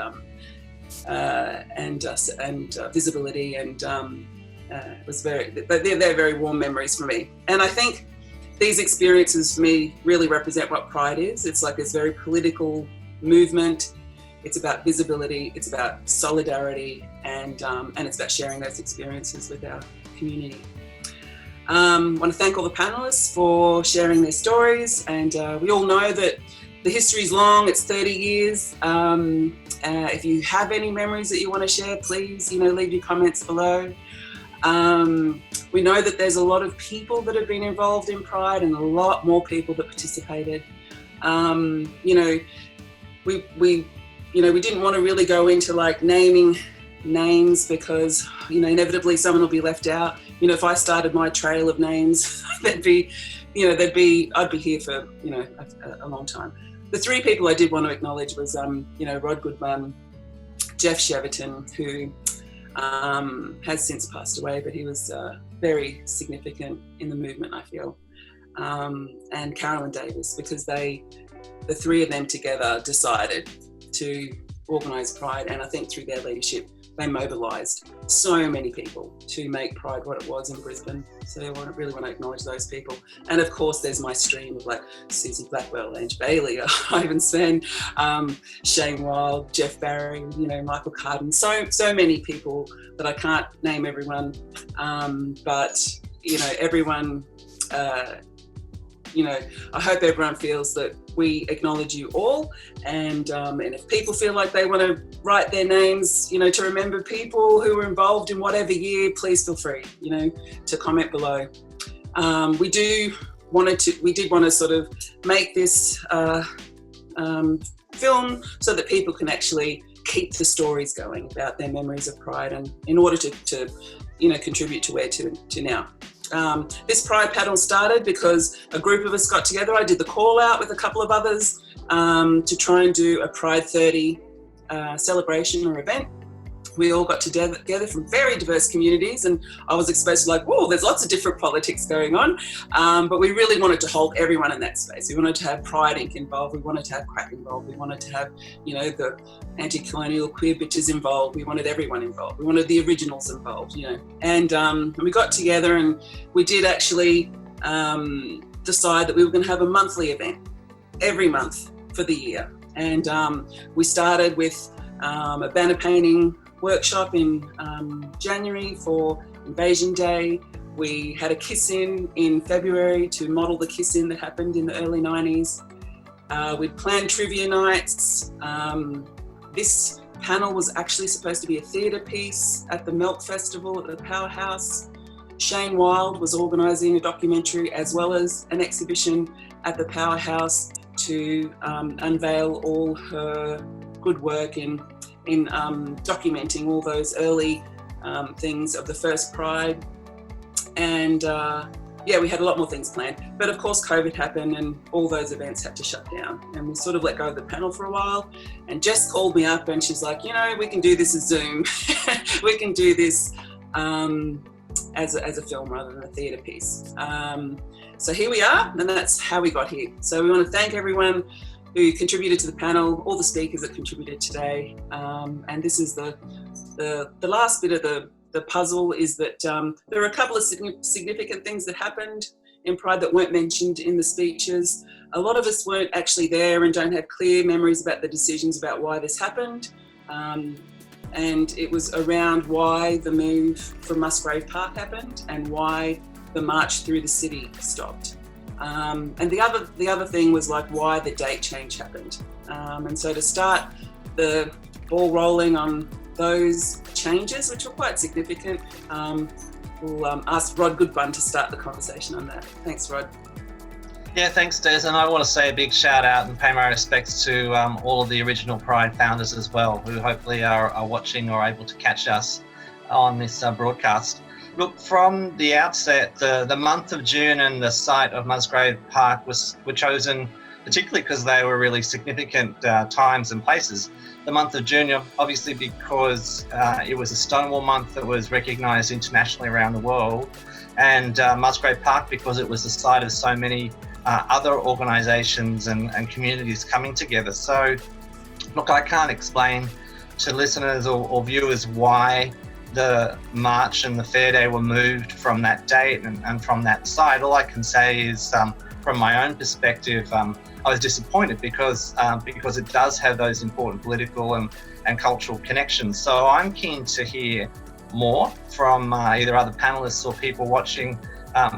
visibility, and it was they're very warm memories for me. And I think these experiences for me really represent what Pride is. It's this very political movement. It's about visibility, it's about solidarity, and it's about sharing those experiences with our community. I want to thank all the panellists for sharing their stories, and we all know that the history is long, it's 30 years. If you have any memories that you want to share, please leave your comments below. We know that there's a lot of people that have been involved in Pride and a lot more people that participated. We didn't want to really go into like naming names because, inevitably someone will be left out. If I started my trail of names, I'd be here for, a long time. The three people I did want to acknowledge was, Rod Goodbun, Jeff Cheverton, who has since passed away, but he was very significant in the movement, I feel, and Carolyn Davis, because the three of them together decided to organise Pride, and I think through their leadership they mobilised so many people to make Pride what it was in Brisbane. So I really want to acknowledge those people. And of course there's my stream of like Susie Blackwell, Ange Bailey, Ivan Sven, Shane Wild, Jeff Barry, Michael Carden, so many people that I can't name everyone, but everyone, I hope everyone feels that we acknowledge you all, and if people feel like they want to write their names, to remember people who were involved in whatever year, please feel free, to comment below. We did want to sort of make this film so that people can actually keep the stories going about their memories of Pride, and in order to contribute to where to now. This Pride panel started because a group of us got together. I did the call out with a couple of others to try and do a Pride 30 celebration or event. We all got together from very diverse communities, and I was exposed to whoa, there's lots of different politics going on. But we really wanted to hold everyone in that space. We wanted to have Pride Inc. involved. We wanted to have Crack involved. We wanted to have, the anti-colonial queer bitches involved. We wanted everyone involved. We wanted the originals involved, And we got together and we did actually decide that we were going to have a monthly event every month for the year. And we started with a banner painting workshop in January for Invasion Day. We had a kiss-in February to model the kiss-in that happened in the early 90s. We'd planned trivia nights. This panel was actually supposed to be a theatre piece at the Melt Festival at the Powerhouse. Shane Wild was organising a documentary as well as an exhibition at the Powerhouse to unveil all her good work in documenting all those early things of the first Pride. And we had a lot more things planned. But of course COVID happened and all those events had to shut down. And we sort of let go of the panel for a while. And Jess called me up and she's like, we can do this as Zoom. We can do this as a film rather than a theatre piece. So here we are, and that's how we got here. So we want to thank everyone who contributed to the panel, all the speakers that contributed today. And this is the last bit of the puzzle, is that there are a couple of significant things that happened in Pride that weren't mentioned in the speeches. A lot of us weren't actually there and don't have clear memories about the decisions about why this happened. And it was around why the move from Musgrave Park happened and why the march through the city stopped. And the other thing was why the date change happened. And so to start the ball rolling on those changes, which were quite significant, we'll ask Rod Goodbun to start the conversation on that. Thanks, Rod. Yeah, thanks, Des. And I want to say a big shout out and pay my respects to all of the original Pride founders as well, who hopefully are watching or able to catch us on this broadcast. Look, from the outset, the month of June and the site of Musgrave Park were chosen particularly because they were really significant times and places. The month of June, obviously, because it was a Stonewall month that was recognised internationally around the world, and Musgrave Park because it was the site of so many other organisations and communities coming together. So, look, I can't explain to listeners or viewers why the march and the fair day were moved from that date and from that site. All I can say is, from my own perspective, I was disappointed because it does have those important political and cultural connections. So I'm keen to hear more from either other panellists or people watching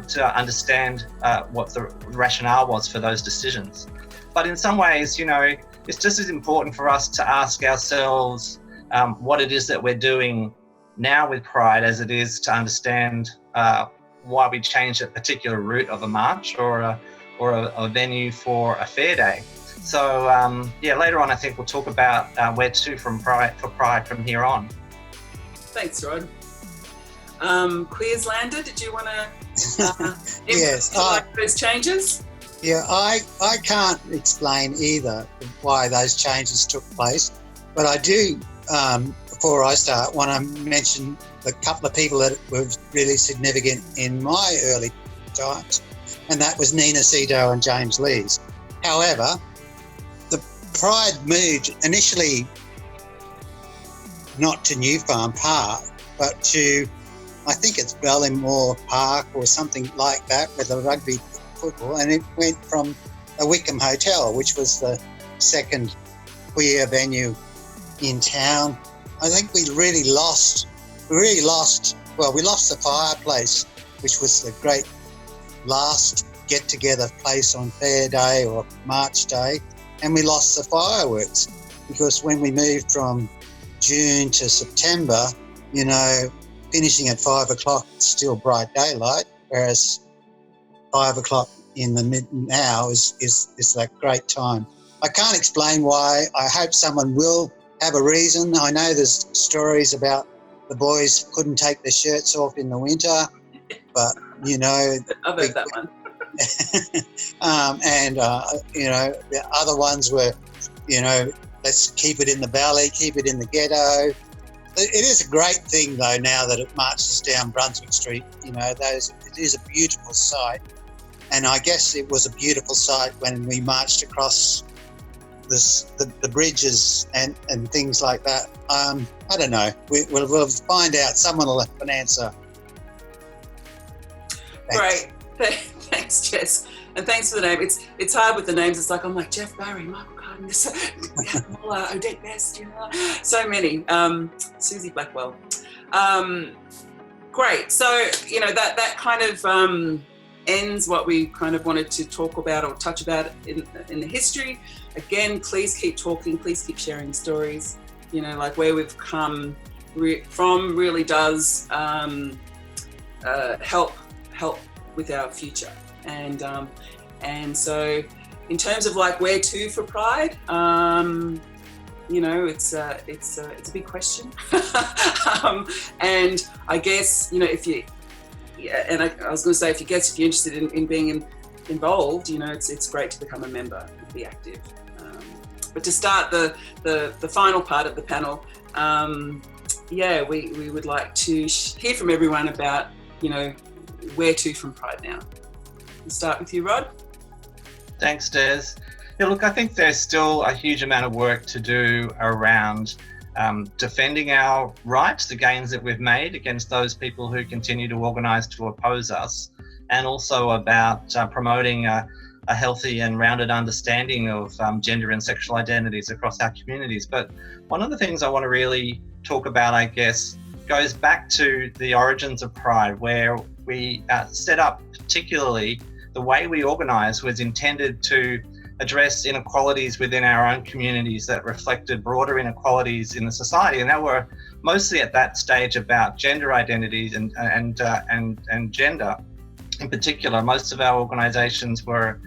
to understand what the rationale was for those decisions. But in some ways, it's just as important for us to ask ourselves what it is that we're doing now with Pride as it is to understand why we changed a particular route of a march or a venue for a fair day. So later on I think we'll talk about where to for Pride from here on. Thanks, Rod. Queerslander, did you want to yes, those changes? Yeah, I can't explain either why those changes took place, but I do, before I start, want to mention a couple of people that were really significant in my early times, and that was Nina Cito and James Lees. However, the Pride moved initially not to New Farm Park, but to, I think it's Ballymore Park or something like that, with the rugby football, and it went from the Wickham Hotel, which was the second queer venue in town. I think we lost the fireplace, which was the great last get-together place on Fair Day or March Day, and we lost the fireworks, because when we moved from June to September, finishing at 5 o'clock, it's still bright daylight, whereas 5 o'clock in the now is that great time. I can't explain why. I hope someone will have a reason. I know there's stories about the boys couldn't take their shirts off in the winter, but I've heard that one. The other ones were, let's keep it in the valley, keep it in the ghetto. It is a great thing though now that it marches down Brunswick Street. It is a beautiful sight, and I guess it was a beautiful sight when we marched across the bridges and things like that. I don't know. We'll find out. Someone will have an answer. Thanks. Great. Thanks, Jess. And thanks for the name. It's hard with the names. It's like, I'm like, Jeff Barry, Michael Carden, Odette Best, so many. Susie Blackwell. Great. So, that kind of ends what we kind of wanted to talk about or touch about in the history. Again, please keep talking. Please keep sharing stories. Like where we've come from really does help with our future. And so in terms of like where to for Pride, it's a big question. And I guess, if you, and I was going to say, if you're interested in being involved, it's great to become a member and be active. But to start the final part of the panel, we would like to hear from everyone about, where to from Pride now. We'll start with you, Rod. Thanks, Des. Yeah, look, I think there's still a huge amount of work to do around defending our rights, the gains that we've made against those people who continue to organise to oppose us, and also about promoting a healthy and rounded understanding of gender and sexual identities across our communities. But one of the things I want to really talk about, I guess, goes back to the origins of Pride, where we set up, particularly the way we organised was intended to address inequalities within our own communities that reflected broader inequalities in the society, and that were mostly at that stage about gender identities and gender. In particular, most of our organisations were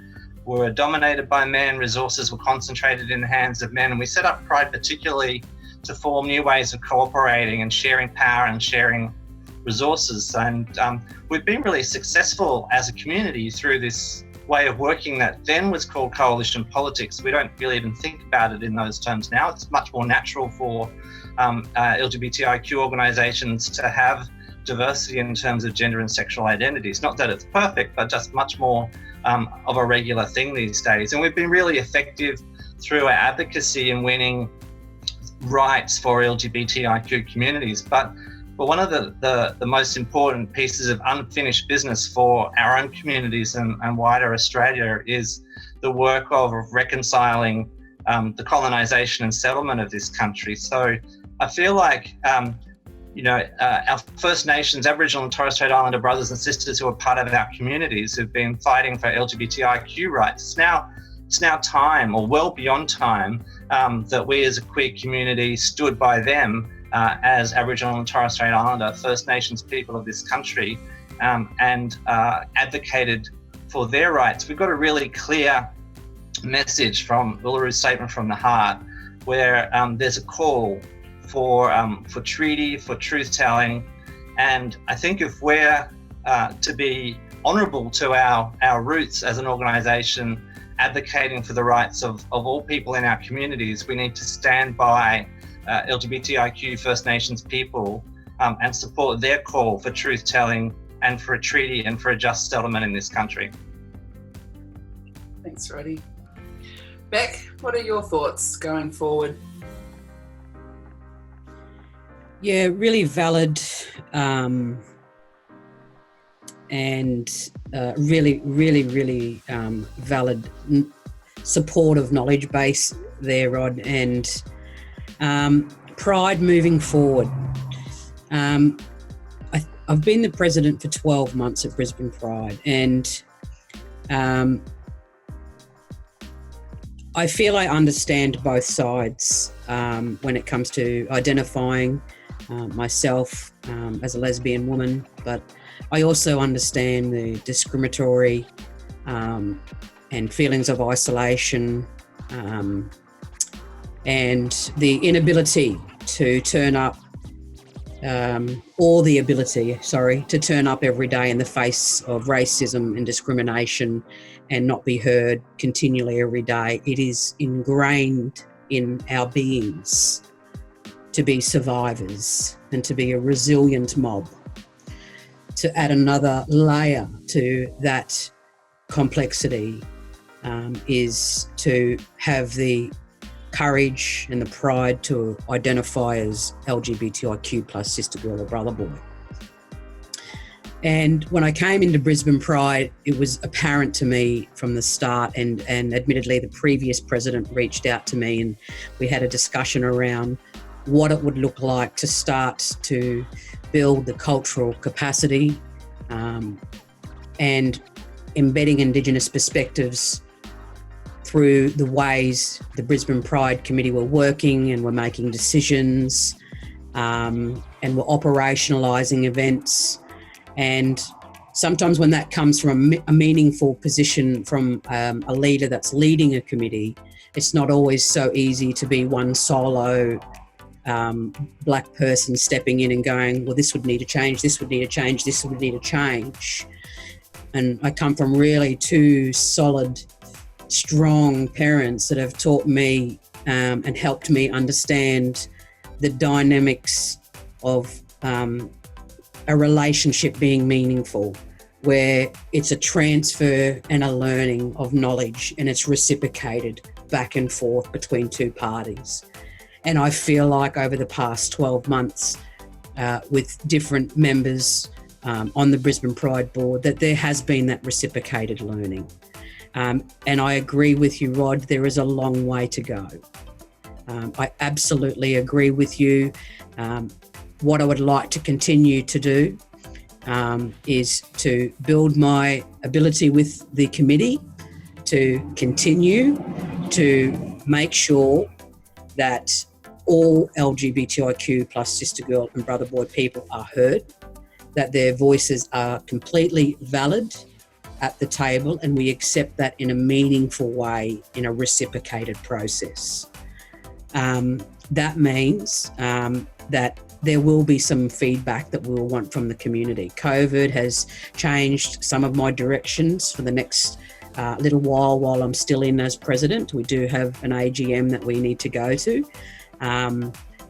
dominated by men. Resources were concentrated in the hands of men, and we set up Pride particularly to form new ways of cooperating and sharing power and sharing resources. And we've been really successful as a community through this way of working that then was called coalition politics. We don't really even think about it in those terms now. It's much more natural for LGBTIQ organisations to have diversity in terms of gender and sexual identities. Not that it's perfect, but just much more of a regular thing these days. And we've been really effective through our advocacy in winning rights for LGBTIQ communities. But one of the most important pieces of unfinished business for our own communities and wider Australia is the work of reconciling the colonisation and settlement of this country. So I feel like our First Nations, Aboriginal and Torres Strait Islander brothers and sisters who are part of our communities who've been fighting for LGBTIQ rights, it's now time, or well beyond time, that we as a queer community stood by them as Aboriginal and Torres Strait Islander First Nations people of this country, and advocated for their rights. We've got a really clear message from Ullaru's Statement from the Heart, where there's a call for treaty, for truth-telling, and I think if we're to be honourable to our roots as an organisation, advocating for the rights of all people in our communities, we need to stand by LGBTIQ First Nations people and support their call for truth-telling and for a treaty and for a just settlement in this country. Thanks, Roddy. Bec, what are your thoughts going forward? Yeah, really valid and really valid support of knowledge base there, Rod, and Pride moving forward. I've been the president for 12 months at Brisbane Pride, and I feel I understand both sides when it comes to identifying myself as a lesbian woman, but I also understand the discriminatory and feelings of isolation and the inability to turn up, to turn up every day in the face of racism and discrimination and not be heard continually every day. It is ingrained in our beings to be survivors and to be a resilient mob. To add another layer to that complexity is to have the courage and the pride to identify as LGBTIQ plus Sistergirl or Brotherboy. And when I came into Brisbane Pride, it was apparent to me from the start, and admittedly the previous president reached out to me and we had a discussion around what it would look like to start to build the cultural capacity and embedding Indigenous perspectives through the ways the Brisbane Pride Committee were working and were making decisions and were operationalising events. And sometimes when that comes from a meaningful position from a leader that's leading a committee, it's not always so easy to be one solo black person stepping in and going, well, this would need to change, this would need to change, this would need to change. And I come from really two solid, strong parents that have taught me and helped me understand the dynamics of a relationship being meaningful, where it's a transfer and a learning of knowledge and it's reciprocated back and forth between two parties. And I feel like over the past 12 months with different members on the Brisbane Pride board that there has been that reciprocated learning. And I agree with you, Rod, there is a long way to go. I absolutely agree with you. What I would like to continue to do is to build my ability with the committee to continue to make sure that all LGBTIQ plus Sistergirl and Brotherboy people are heard, that their voices are completely valid at the table, and we accept that in a meaningful way in a reciprocated process. That means that there will be some feedback that we'll want from the community. COVID has changed some of my directions for the next little while I'm still in as president. We do have an AGM that we need to go to.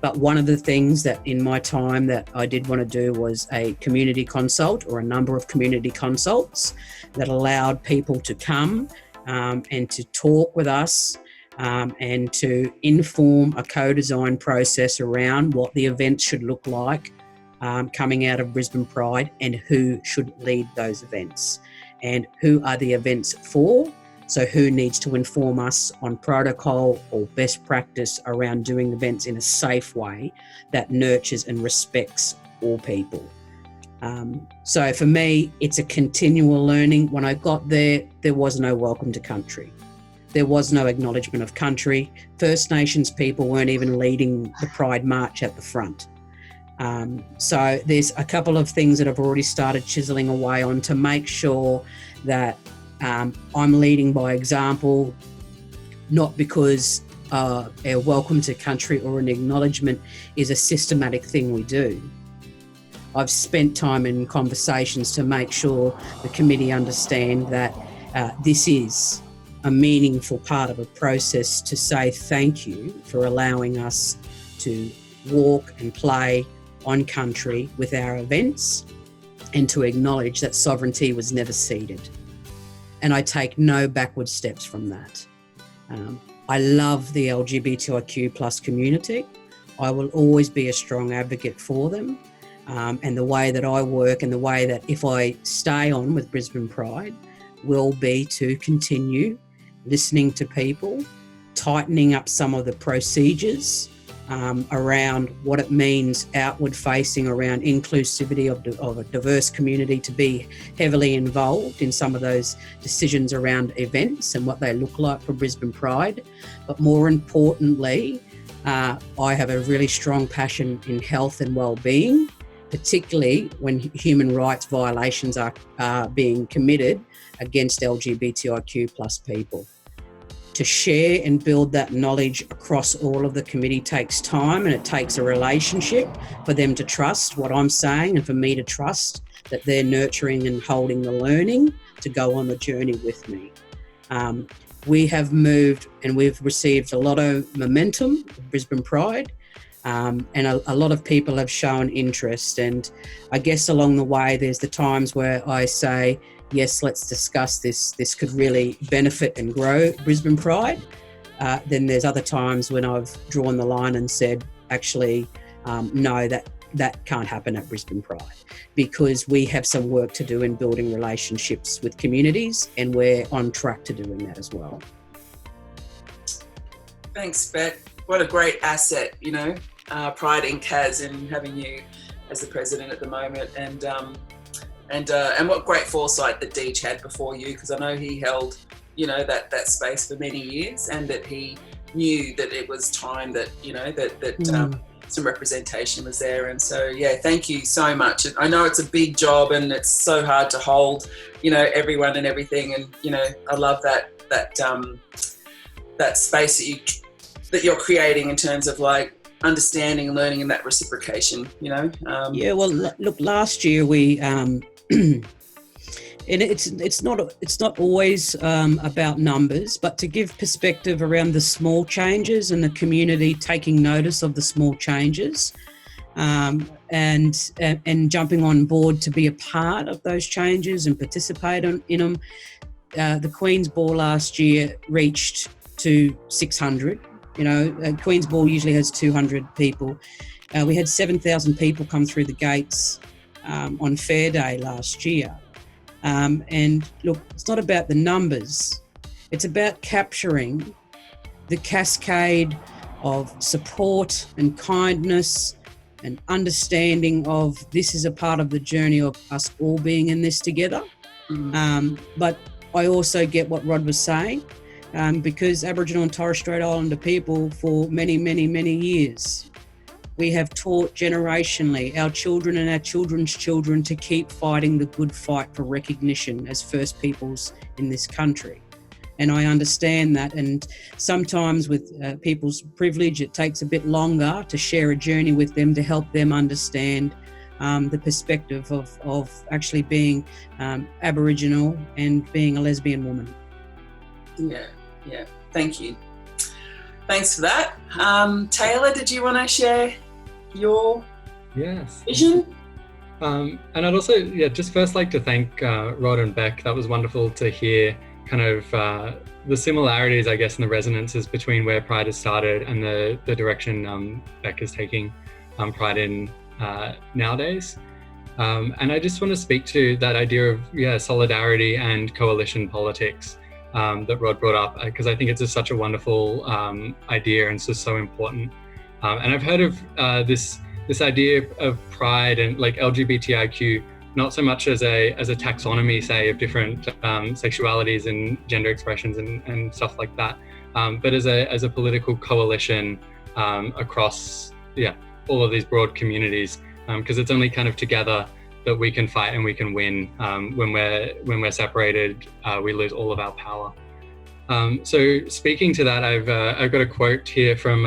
But one of the things that in my time that I did want to do was a community consult, or a number of community consults that allowed people to come and to talk with us and to inform a co-design process around what the events should look like coming out of Brisbane Pride, and who should lead those events and who are the events for. So who needs to inform us on protocol or best practice around doing events in a safe way that nurtures and respects all people. So for me, it's a continual learning. When I got there, there was no welcome to country. There was no acknowledgement of country. First Nations people weren't even leading the Pride March at the front. So there's a couple of things that I've already started chiseling away on to make sure that I'm leading by example, not because a welcome to country or an acknowledgement is a systematic thing we do. I've spent time in conversations to make sure the committee understand that this is a meaningful part of a process to say thank you for allowing us to walk and play on country with our events, and to acknowledge that sovereignty was never ceded. And I take no backward steps from that. I love the LGBTIQ plus community. I will always be a strong advocate for them. And the way that I work and the way that if I stay on with Brisbane Pride will be to continue listening to people, tightening up some of the procedures around what it means outward facing around inclusivity of a diverse community, to be heavily involved in some of those decisions around events and what they look like for Brisbane Pride. But more importantly, I have a really strong passion in health and well-being, particularly when human rights violations are being committed against LGBTIQ plus people. To share and build that knowledge across all of the committee takes time, and it takes a relationship for them to trust what I'm saying and for me to trust that they're nurturing and holding the learning to go on the journey with me. We have moved and we've received a lot of momentum with Brisbane Pride, and a lot of people have shown interest. And I guess along the way, there's the times where I say, yes, let's discuss this. This could really benefit and grow Brisbane Pride. Then there's other times when I've drawn the line and said, actually, no, that can't happen at Brisbane Pride, because we have some work to do in building relationships with communities, and we're on track to doing that as well. Thanks, Bec. What a great asset, Pride in Kaz, and having you as the president at the moment, and what great foresight that Deej had before you, because I know he held, that space for many years, and that he knew that it was time that, some representation was there. And so, yeah, thank you so much. I know it's a big job and it's so hard to hold, everyone and everything. And, I love that space that you're creating in terms of like understanding and learning and that reciprocation, Yeah, well, look, last year we, and it's not always about numbers, but to give perspective around the small changes and the community taking notice of the small changes, and jumping on board to be a part of those changes and participate in them. The Queen's Ball last year reached to 600. Queen's Ball usually has 200 people. We had 7,000 people come through the gates on Fair Day last year. And look, it's not about the numbers. It's about capturing the cascade of support and kindness and understanding of this is a part of the journey of us all being in this together. But I also get what Rod was saying, because Aboriginal and Torres Strait Islander people for many, many, many years, we have taught generationally our children and our children's children to keep fighting the good fight for recognition as First Peoples in this country. And I understand that, and sometimes with people's privilege, it takes a bit longer to share a journey with them to help them understand the perspective of actually being Aboriginal and being a lesbian woman. Yeah, thank you. Thanks for that. Taylor, did you want to share your vision? And I'd also, just first like to thank Rod and Bec. That was wonderful to hear kind of the similarities, I guess, and the resonances between where Pride has started and the direction Bec is taking Pride in nowadays. And I just want to speak to that idea of solidarity and coalition politics that Rod brought up, because I think it's just such a wonderful idea and it's just so important. And I've heard of this idea of Pride and like LGBTIQ not so much as a taxonomy, say, of different sexualities and gender expressions and stuff like that, but as a political coalition across all of these broad communities, because it's only kind of together that we can fight and we can win. When we're separated, we lose all of our power. So speaking to that, I've got a quote here from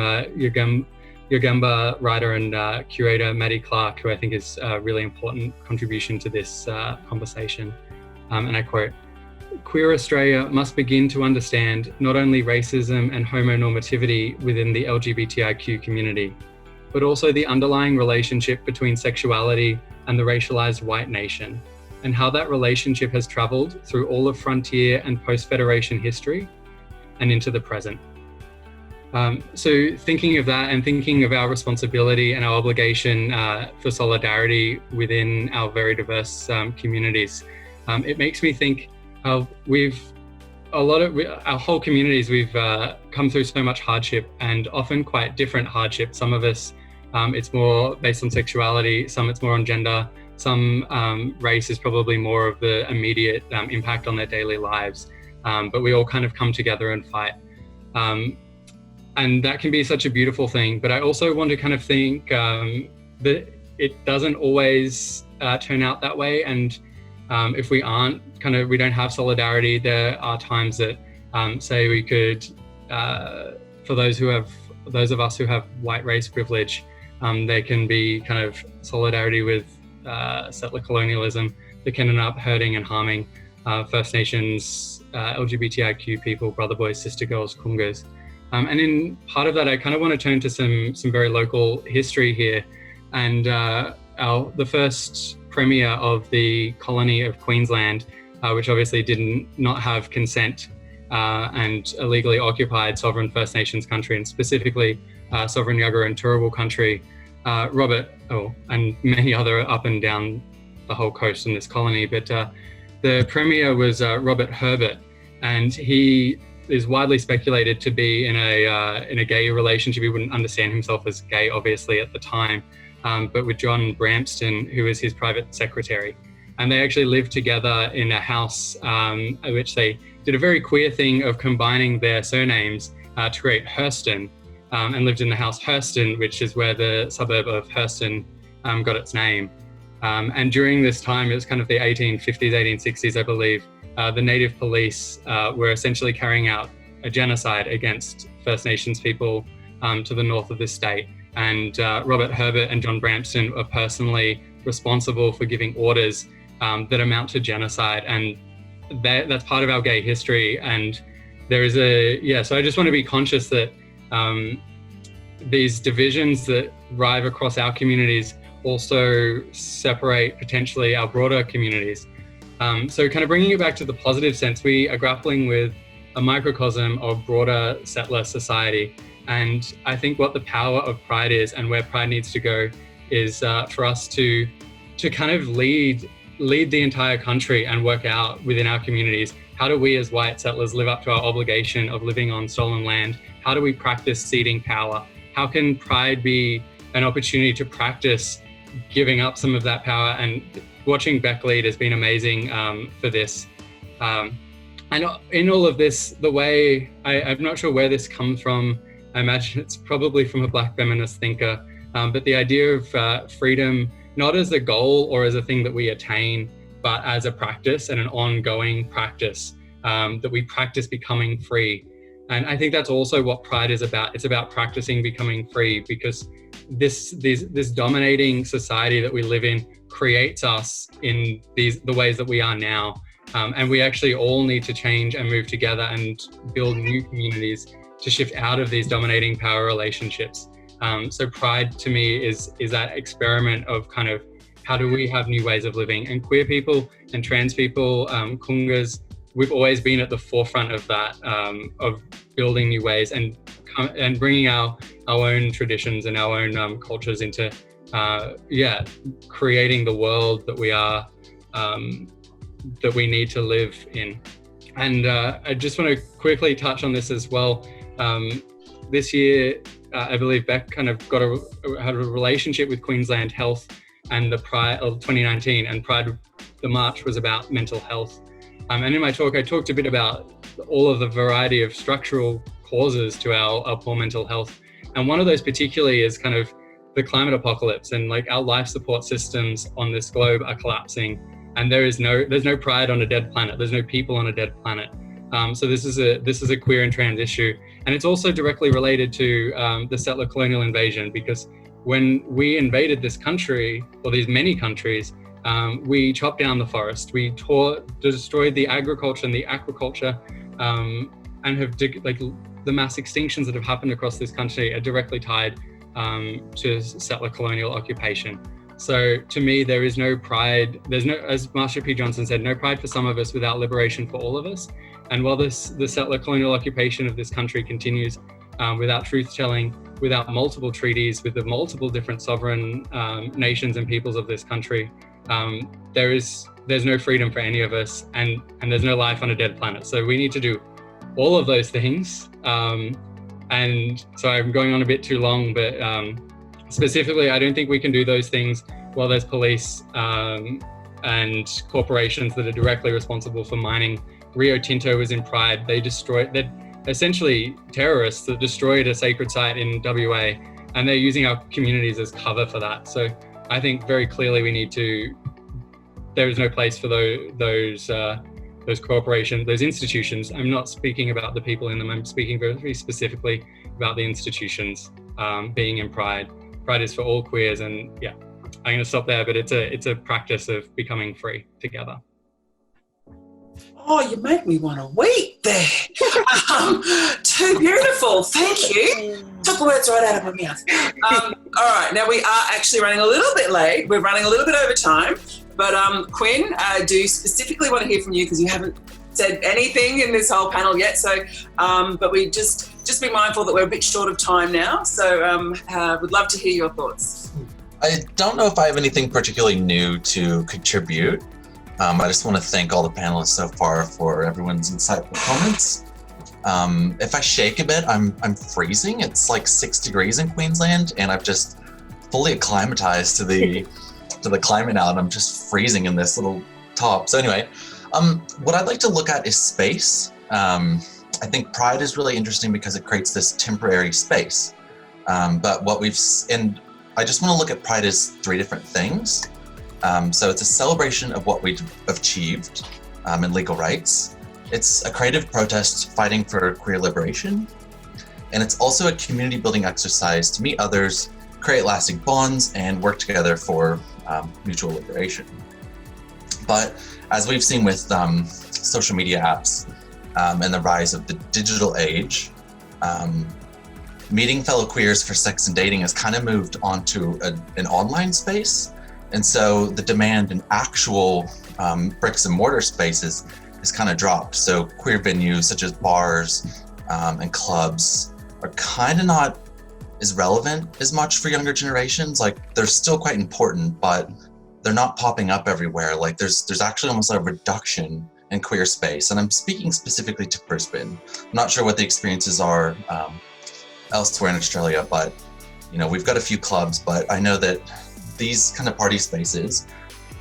Yugamba writer and curator Maddie Clark, who I think is a really important contribution to this conversation. And I quote, "Queer Australia must begin to understand not only racism and homonormativity within the LGBTIQ community, but also the underlying relationship between sexuality and the racialized white nation, and how that relationship has traveled through all of frontier and post-Federation history and into the present." So thinking of that and thinking of our responsibility and our obligation for solidarity within our very diverse communities, it makes me think of our whole communities, we've come through so much hardship, and often quite different hardship. Some of us, it's more based on sexuality, some it's more on gender, some race is probably more of the immediate impact on their daily lives. But we all kind of come together and fight. And that can be such a beautiful thing. But I also want to kind of think that it doesn't always turn out that way. And if we don't have solidarity, there are times that say we could, for those of us who have white race privilege, there can be kind of solidarity with settler colonialism that can end up hurting and harming First Nations, LGBTIQ people, Brotherboys, Sistergirls, Kungas. And in part of that, I kind of want to turn to some very local history here. And the first premier of the colony of Queensland, which obviously did not have consent and illegally occupied sovereign First Nations country, and specifically sovereign Yagara and Turrbal country, and many other up and down the whole coast in this colony. But the premier was Robert Herbert, and he is widely speculated to be in a gay relationship. He wouldn't understand himself as gay, obviously, at the time, but with John Brampston, who was his private secretary. And they actually lived together in a house, which they did a very queer thing of combining their surnames to create Hurston, and lived in the house Hurston, which is where the suburb of Hurston got its name. And during this time, it was kind of the 1850s, 1860s, I believe, the Native police were essentially carrying out a genocide against First Nations people to the north of the state. And Robert Herbert and John Brampston are personally responsible for giving orders that amount to genocide. And that's part of our gay history. And there is so I just want to be conscious that these divisions that rive across our communities also separate potentially our broader communities. So kind of bringing it back to the positive sense, we are grappling with a microcosm of broader settler society. And I think what the power of Pride is, and where Pride needs to go, is for us to kind of lead the entire country and work out within our communities, how do we as white settlers live up to our obligation of living on stolen land? How do we practice ceding power? How can Pride be an opportunity to practice giving up some of that power? And watching Bec lead has been amazing for this. And in all of this, the way, I'm not sure where this comes from. I imagine it's probably from a Black feminist thinker, but the idea of freedom, not as a goal or as a thing that we attain, but as a practice and an ongoing practice, that we practice becoming free. And I think that's also what Pride is about. It's about practicing becoming free, because this dominating society that we live in creates us in the ways that we are now. And we actually all need to change and move together and build new communities to shift out of these dominating power relationships. So Pride to me is that experiment of kind of how do we have new ways of living. And queer people and trans people, Kungas, we've always been at the forefront of that, of building new ways and bringing our own traditions and our own cultures into, creating the world that we are, that we need to live in. And I just want to quickly touch on this as well. This year, I believe Bec kind of had a relationship with Queensland Health and the Pride of 2019, and Pride, the march was about mental health. And in my talk, I talked a bit about all of the variety of structural causes to our poor mental health. And one of those particularly is kind of the climate apocalypse, and like our life support systems on this globe are collapsing, and there's no pride on a dead planet. There's no people on a dead planet. So this is a queer and trans issue, and it's also directly related to the settler colonial invasion, because when we invaded this country, or these many countries, we chopped down the forest, we destroyed the agriculture and the aquaculture, and have the mass extinctions that have happened across this country are directly tied to settler colonial occupation. So to me, there is no pride. There's no, as Marsha P. Johnson said, no pride for some of us without liberation for all of us. And while the settler colonial occupation of this country continues without truth-telling, without multiple treaties, with the multiple different sovereign nations and peoples of this country, there's no freedom for any of us, and there's no life on a dead planet. So we need to do all of those things. And so I'm going on a bit too long, but specifically, I don't think we can do those things while there's police and corporations that are directly responsible for mining. Rio Tinto was in Pride. They're essentially terrorists that destroyed a sacred site in WA, and they're using our communities as cover for that. So I think very clearly there is no place for those corporations, those institutions. I'm not speaking about the people in them. I'm speaking very specifically about the institutions being in Pride. Pride is for all queers, and yeah, I'm going to stop there. But it's a practice of becoming free together. Oh, you make me want to weep there. Too beautiful. Thank you. Took the words right out of my mouth. All right, now we are actually running a little bit late. We're running a little bit over time. But Quinn, I do specifically want to hear from you, because you haven't said anything in this whole panel yet. So, but we just be mindful that we're a bit short of time now. So would love to hear your thoughts. I don't know if I have anything particularly new to contribute. I just want to thank all the panelists so far for everyone's insightful comments. If I shake a bit, I'm freezing. It's like 6 degrees in Queensland, and I've just fully acclimatized to the climate now, and I'm just freezing in this little top. So anyway, what I'd like to look at is space. I think Pride is really interesting because it creates this temporary space. But and I just want to look at Pride as 3 different things. So it's a celebration of what we've achieved in legal rights. It's a creative protest fighting for queer liberation. And it's also a community building exercise to meet others, create lasting bonds, and work together for mutual liberation. But as we've seen with social media apps and the rise of the digital age, meeting fellow queers for sex and dating has kind of moved onto an online space. And so the demand in actual bricks and mortar spaces has kind of dropped. So queer venues such as bars and clubs are kind of not as relevant as much for younger generations. Like, they're still quite important, but they're not popping up everywhere. Like, there's actually almost a reduction in queer space. And I'm speaking specifically to Brisbane. I'm not sure what the experiences are elsewhere in Australia, but we've got a few clubs, but I know that these kind of party spaces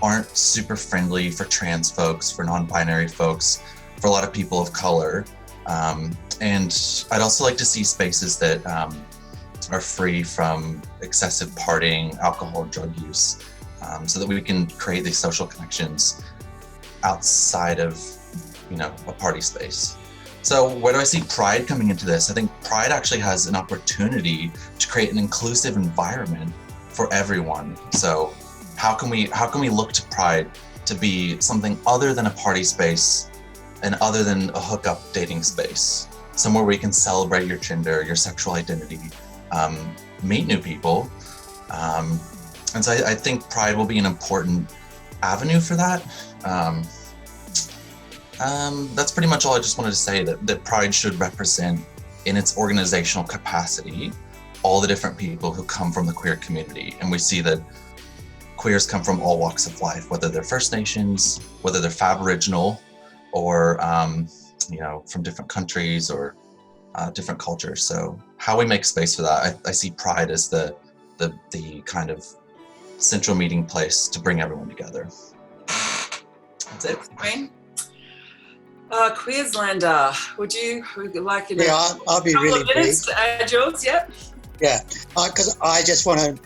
aren't super friendly for trans folks, for non-binary folks, for a lot of people of color. And I'd also like to see spaces that are free from excessive partying, alcohol, drug use, so that we can create these social connections outside of, a party space. So where do I see Pride coming into this? I think Pride actually has an opportunity to create an inclusive environment for everyone. So how can we look to Pride to be something other than a party space and other than a hookup dating space? Somewhere where you can celebrate your gender, your sexual identity, meet new people. And so I think Pride will be an important avenue for that. That's pretty much all I just wanted to say, that Pride should represent in its organizational capacity all the different people who come from the queer community. And we see that queers come from all walks of life, whether they're First Nations, whether they're Aboriginal, or from different countries or different cultures. So how we make space for that, I see Pride as the kind of central meeting place to bring everyone together. That's it. Queen? Queenslander, would you like I'll be really brief. To add yours, yeah? Yeah, because I just want to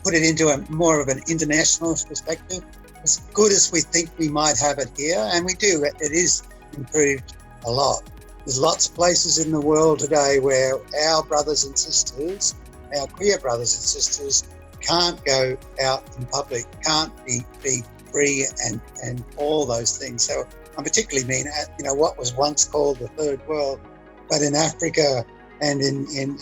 put it into more of an international perspective, as good as we think we might have it here, and we do, it is improved a lot. There's lots of places in the world today where our brothers and sisters, our queer brothers and sisters, can't go out in public, can't be free and all those things. So I particularly mean at, what was once called the Third World, but in Africa and in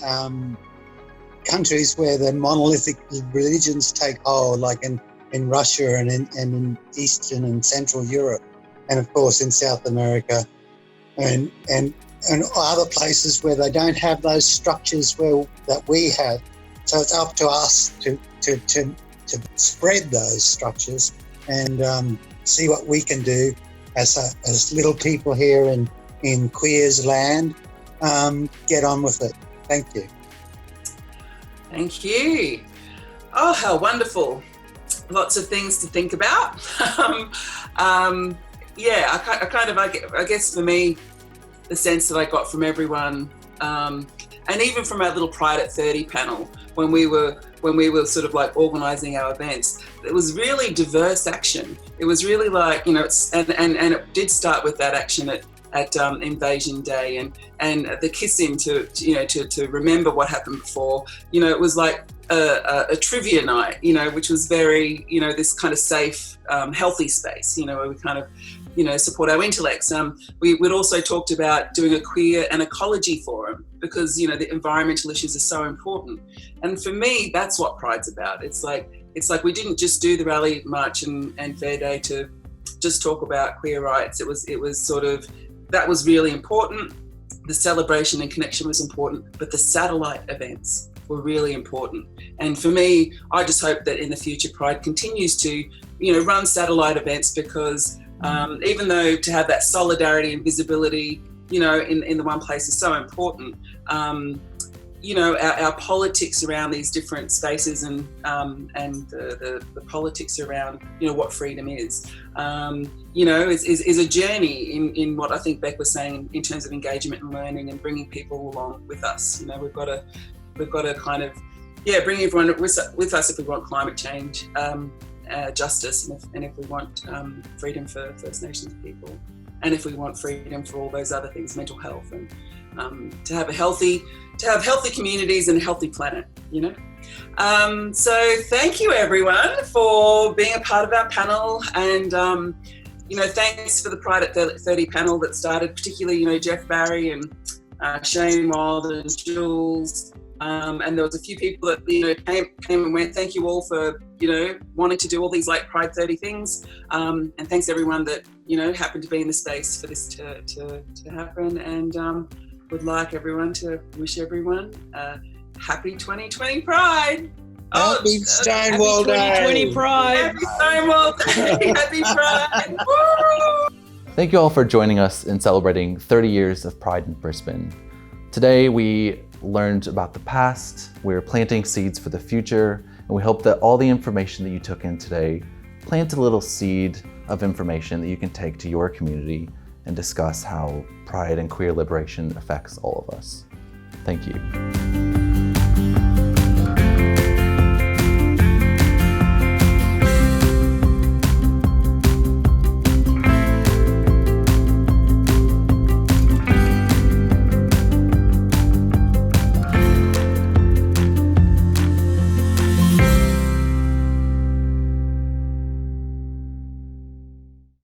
countries where the monolithic religions take hold, like in Russia and in Eastern and Central Europe, and of course in South America, and other places where they don't have those structures that we have. So it's up to us to spread those structures and see what we can do as little people here in Queers land. Get on with it. Thank you. Thank you. Oh, how wonderful. Lots of things to think about. I guess for me, the sense that I got from everyone, and even from our little Pride at 30 panel, when we were sort of like organising our events, it was really diverse action. It was really like, and it did start with that action at Invasion Day and the kissing to remember what happened before. It was like a trivia night, which was very, this kind of safe, healthy space, where we kind of, support our intellects. We'd also talked about doing a queer and ecology forum because, the environmental issues are so important. And for me, that's what Pride's about. It's like we didn't just do the rally, march and Fair Day to just talk about queer rights. It was sort of, that was really important. The celebration and connection was important, but the satellite events were really important. And for me, I just hope that in the future Pride continues to, run satellite events because even though to have that solidarity and visibility, in the one place is so important, our politics around these different spaces and the politics around, what freedom is a journey in what I think Bec was saying in terms of engagement and learning and bringing people along with us. We've got to kind of, bring everyone with us if we want climate change, justice, and if we want freedom for First Nations people, and if we want freedom for all those other things, mental health, and to have healthy communities and a healthy planet. So thank you everyone for being a part of our panel, and thanks for the Pride at 30 panel that started, particularly Jeff Barry and Shane Wild and Jules. And there was a few people that came and went. Thank you all for wanting to do all these like Pride 30 things, and thanks everyone that happened to be in the space for this to happen. And would like everyone to wish everyone a happy 2020 Pride. Happy Stonewall Day. Happy 2020 Pride. Happy Stonewall Day. Happy Pride. Woo! Thank you all for joining us in celebrating 30 years of Pride in Brisbane. Today we learned about the past, we're planting seeds for the future, and we hope that all the information that you took in today plant a little seed of information that you can take to your community and discuss how pride and queer liberation affects all of us. Thank you.